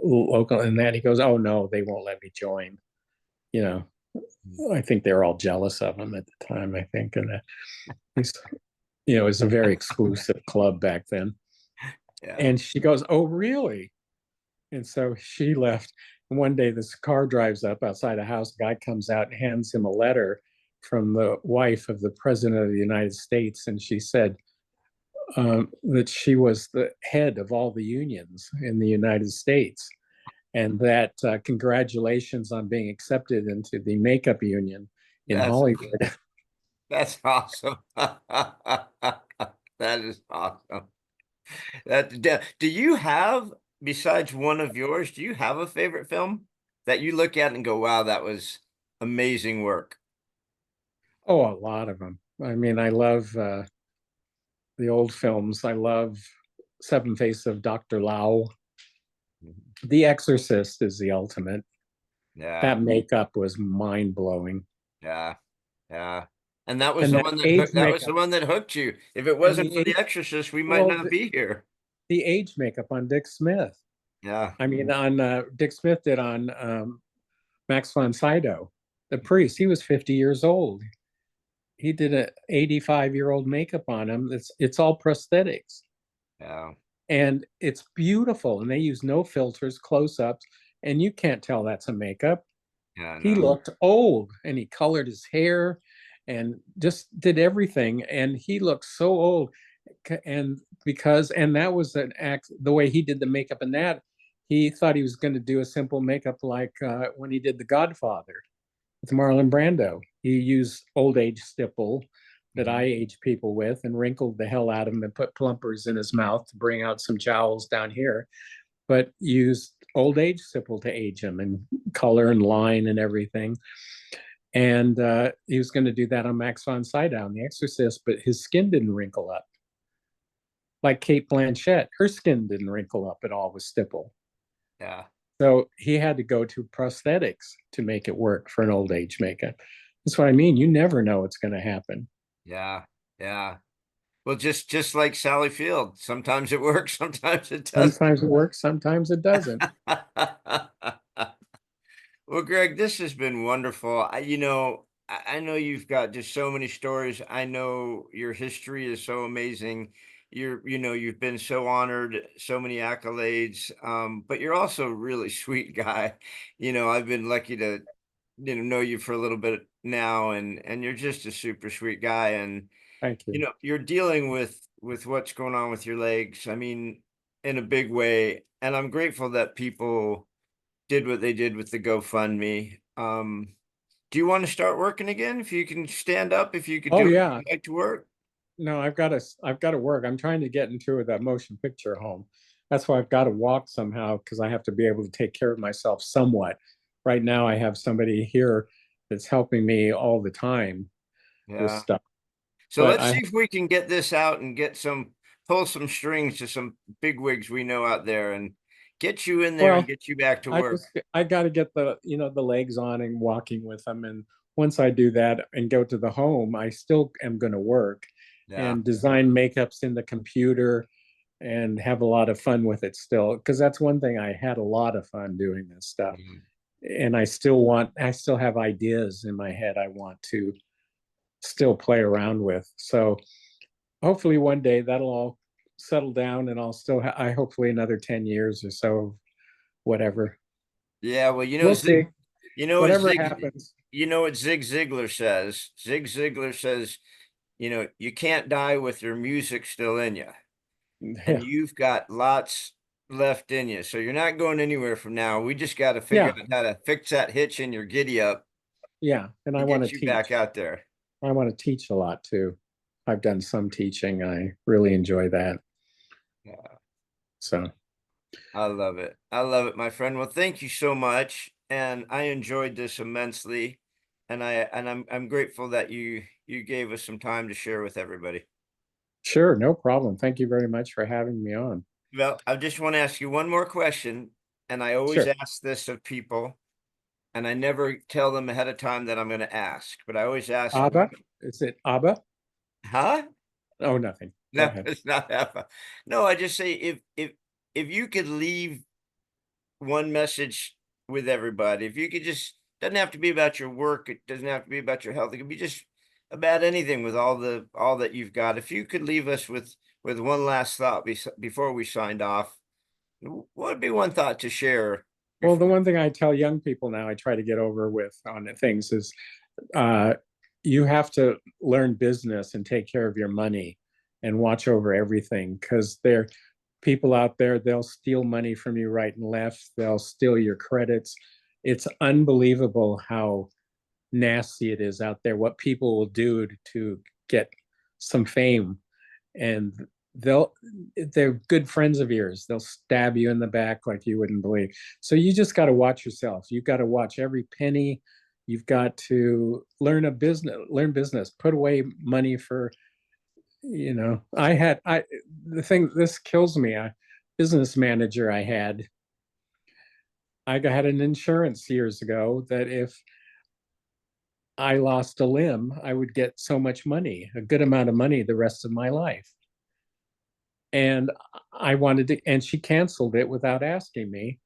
local, and that he goes, oh no, they won't let me join. You know, I think they're all jealous of him at the time, I think. And he's, it was a very exclusive club back then. Yeah. And she goes, oh, really? And so she left. And one day, this car drives up outside a house. A guy comes out and hands him a letter from the wife of the president of the United States. And she said that she was the head of all the unions in the United States. And that congratulations on being accepted into the makeup union in That's Hollywood. that's awesome. That is awesome. Do you have, besides one of yours, do you have a favorite film that you look at and go, wow, that was amazing work? Oh, a lot of them. I mean, I love the old films. I love Seven Face of Dr. Lao. The Exorcist is the ultimate. Yeah, That makeup was mind blowing. yeah, yeah. And that was And the that one that age that was the makeup one that hooked you. If it and wasn't the for The age, Exorcist, we might well, not be here. the age makeup on Dick Smith. Yeah, I mean, on Dick Smith did on Max von Sydow, the priest. He was 50 years old. He did an 85-year-old makeup on him. It's all prosthetics. yeah, And it's beautiful. And they use no filters, close ups, and you can't tell that's a makeup. yeah, He no, looked old and he colored his hair and just did everything. And he looked so old. And and that was an act, the way he did the makeup in that, he thought he was going to do a simple makeup like when he did The Godfather with Marlon Brando. He used old age stipple that I mhm, age people with and wrinkled the hell out of him and put plumpers in his mouth to bring out some jowls down here, but used old age stipple to age him and color and line and everything. And he was going to do that on Max von Sydow in The Exorcist, but his skin didn't wrinkle up. Like Kate Blanchett, her skin didn't wrinkle up at all with stipple. yeah, So he had to go to prosthetics to make it work for an old age makeup. That's what I mean. You never know what's going to happen. yeah, yeah. Well, just like Sally Field, sometimes it works, sometimes it doesn't. Sometimes it works, sometimes it doesn't. Well, Greg, this has been wonderful. I know you've got just so many stories. I know your history is so amazing. You've been so honored, so many accolades. But you're also a really sweet guy. I've been lucky to, know you for a little bit now, and you're just a super sweet guy. And Thank you. you're dealing with what's going on with your legs. I mean, in a big way. And I'm grateful that people did what they did with the GoFundMe. Do you want to start working again? If you can stand up, if you could Oh do it, if yeah. you like to work. No, I've got to work. I'm trying to get into the motion picture home. That's why I've got to walk somehow because I have to be able to take care of myself somewhat. Right now I have somebody here that's helping me all the time with Yeah. stuff. So But let's I see if we can get this out and pull some strings to some big wigs we know out there and get you in there and well, get you back to work. I got to get the legs on and walking with them. And once I do that and go to the home, I still am going to work Yeah. and design makeups in the computer and have a lot of fun with it still. Because that's one thing I had a lot of fun doing this stuff. Mhm. And I still have ideas in my head I want to still play around with. So hopefully one day that'll all settle down and I'll still, I hopefully another 10 years or so, whatever. Yeah, well, We'll see. Whatever happens. You know what Zig Ziglar says? Zig Ziglar says, you can't die with your music still in you. And Yeah. you've got lots left in you. So you're not going anywhere from now. We just got to figure Yeah. out how to fix that hitch in your giddy up Yeah. And I and want to get you back teach. out there. I want to teach a lot too. I've done some teaching. I really enjoy that. Yeah, So I love it. I love it, my friend. Well, thank you so much. And I enjoyed this immensely. And I'm grateful that you gave us some time to share with everybody. sure, no problem. Thank you very much for having me on. Well, I just want to ask you one more question. And I always Sure. ask this of people, and I never tell them ahead of time that I'm going to ask, but I always ask, Abba? Is it Abba? huh? Oh, nothing. Go No, ahead. it's not that fun. No, I just say if you could leave one message with everybody, if you could just, doesn't have to be about your work, it doesn't have to be about your health, it could be just about anything with all that you've got. If you could leave us with one last thought before we signed off, what would be one thought to share Well, the before? one thing I tell young people now, I try to get over with on things is uh, you have to learn business and take care of your money and watch over everything, because there are people out there, they'll steal money from you right and left. They'll steal your credits. It's unbelievable how nasty it is out there, what people will do to get some fame. And they're good friends of yours. They'll stab you in the back like you wouldn't believe. So you just got to watch yourself. You've got to watch every penny. You've got to learn business, put away money for, the thing, this kills me. A business manager I had an insurance years ago that if I lost a limb, I would get so much money, a good amount of money the rest of my life. And I wanted to, and she canceled it without asking me,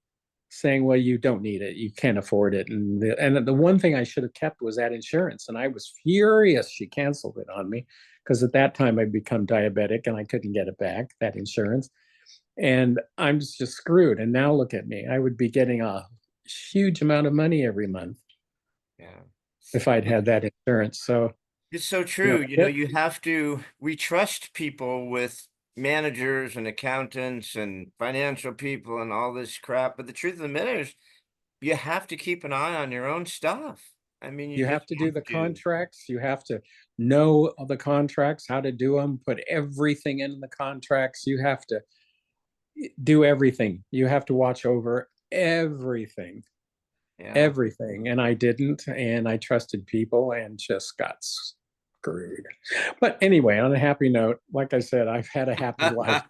saying, well, you don't need it. You can't afford it. And the one thing I should have kept was that insurance. And I was furious she canceled it on me, because at that time I'd become diabetic and I couldn't get it back, that insurance. And I'm just screwed. And now look at me. I would be getting a huge amount of money every month Yeah. if I'd had that insurance. So, It's so you know, true. You know, you have to, we trust people with managers and accountants and financial people and all this crap. But the truth of the matter is, you have to keep an eye on your own stuff. I mean, you you just have to do have the to. contracts. You have to know the contracts, how to do them, put everything in the contracts. You have to do everything. You have to watch over everything, Yeah. everything. And I didn't, and I trusted people and just got screwed. But anyway, on a happy note, like I said, I've had a happy life.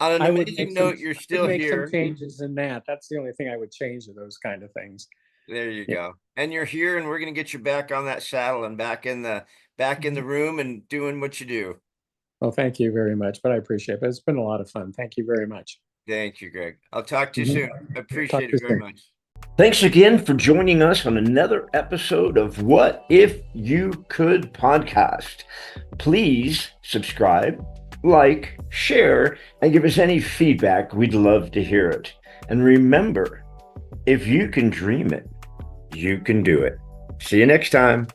On an I would make amazing some note, you're I would still make some here. changes in that. That's the only thing I would change of those kind of things. There you Yeah. go. And you're here, and we're gonna get you back on that saddle and back in the room and doing what you do. Well, thank you very much, but I appreciate it. It's been a lot of fun. Thank you very much. Thank you, Greg. I'll talk to you Mhm. soon. I Talk appreciate to it you very soon. much. Thanks again for joining us on another episode of What If You Could podcast. Please subscribe, like, share, and give us any feedback. We'd love to hear it. And remember, if you can dream it, you can do it. See you next time.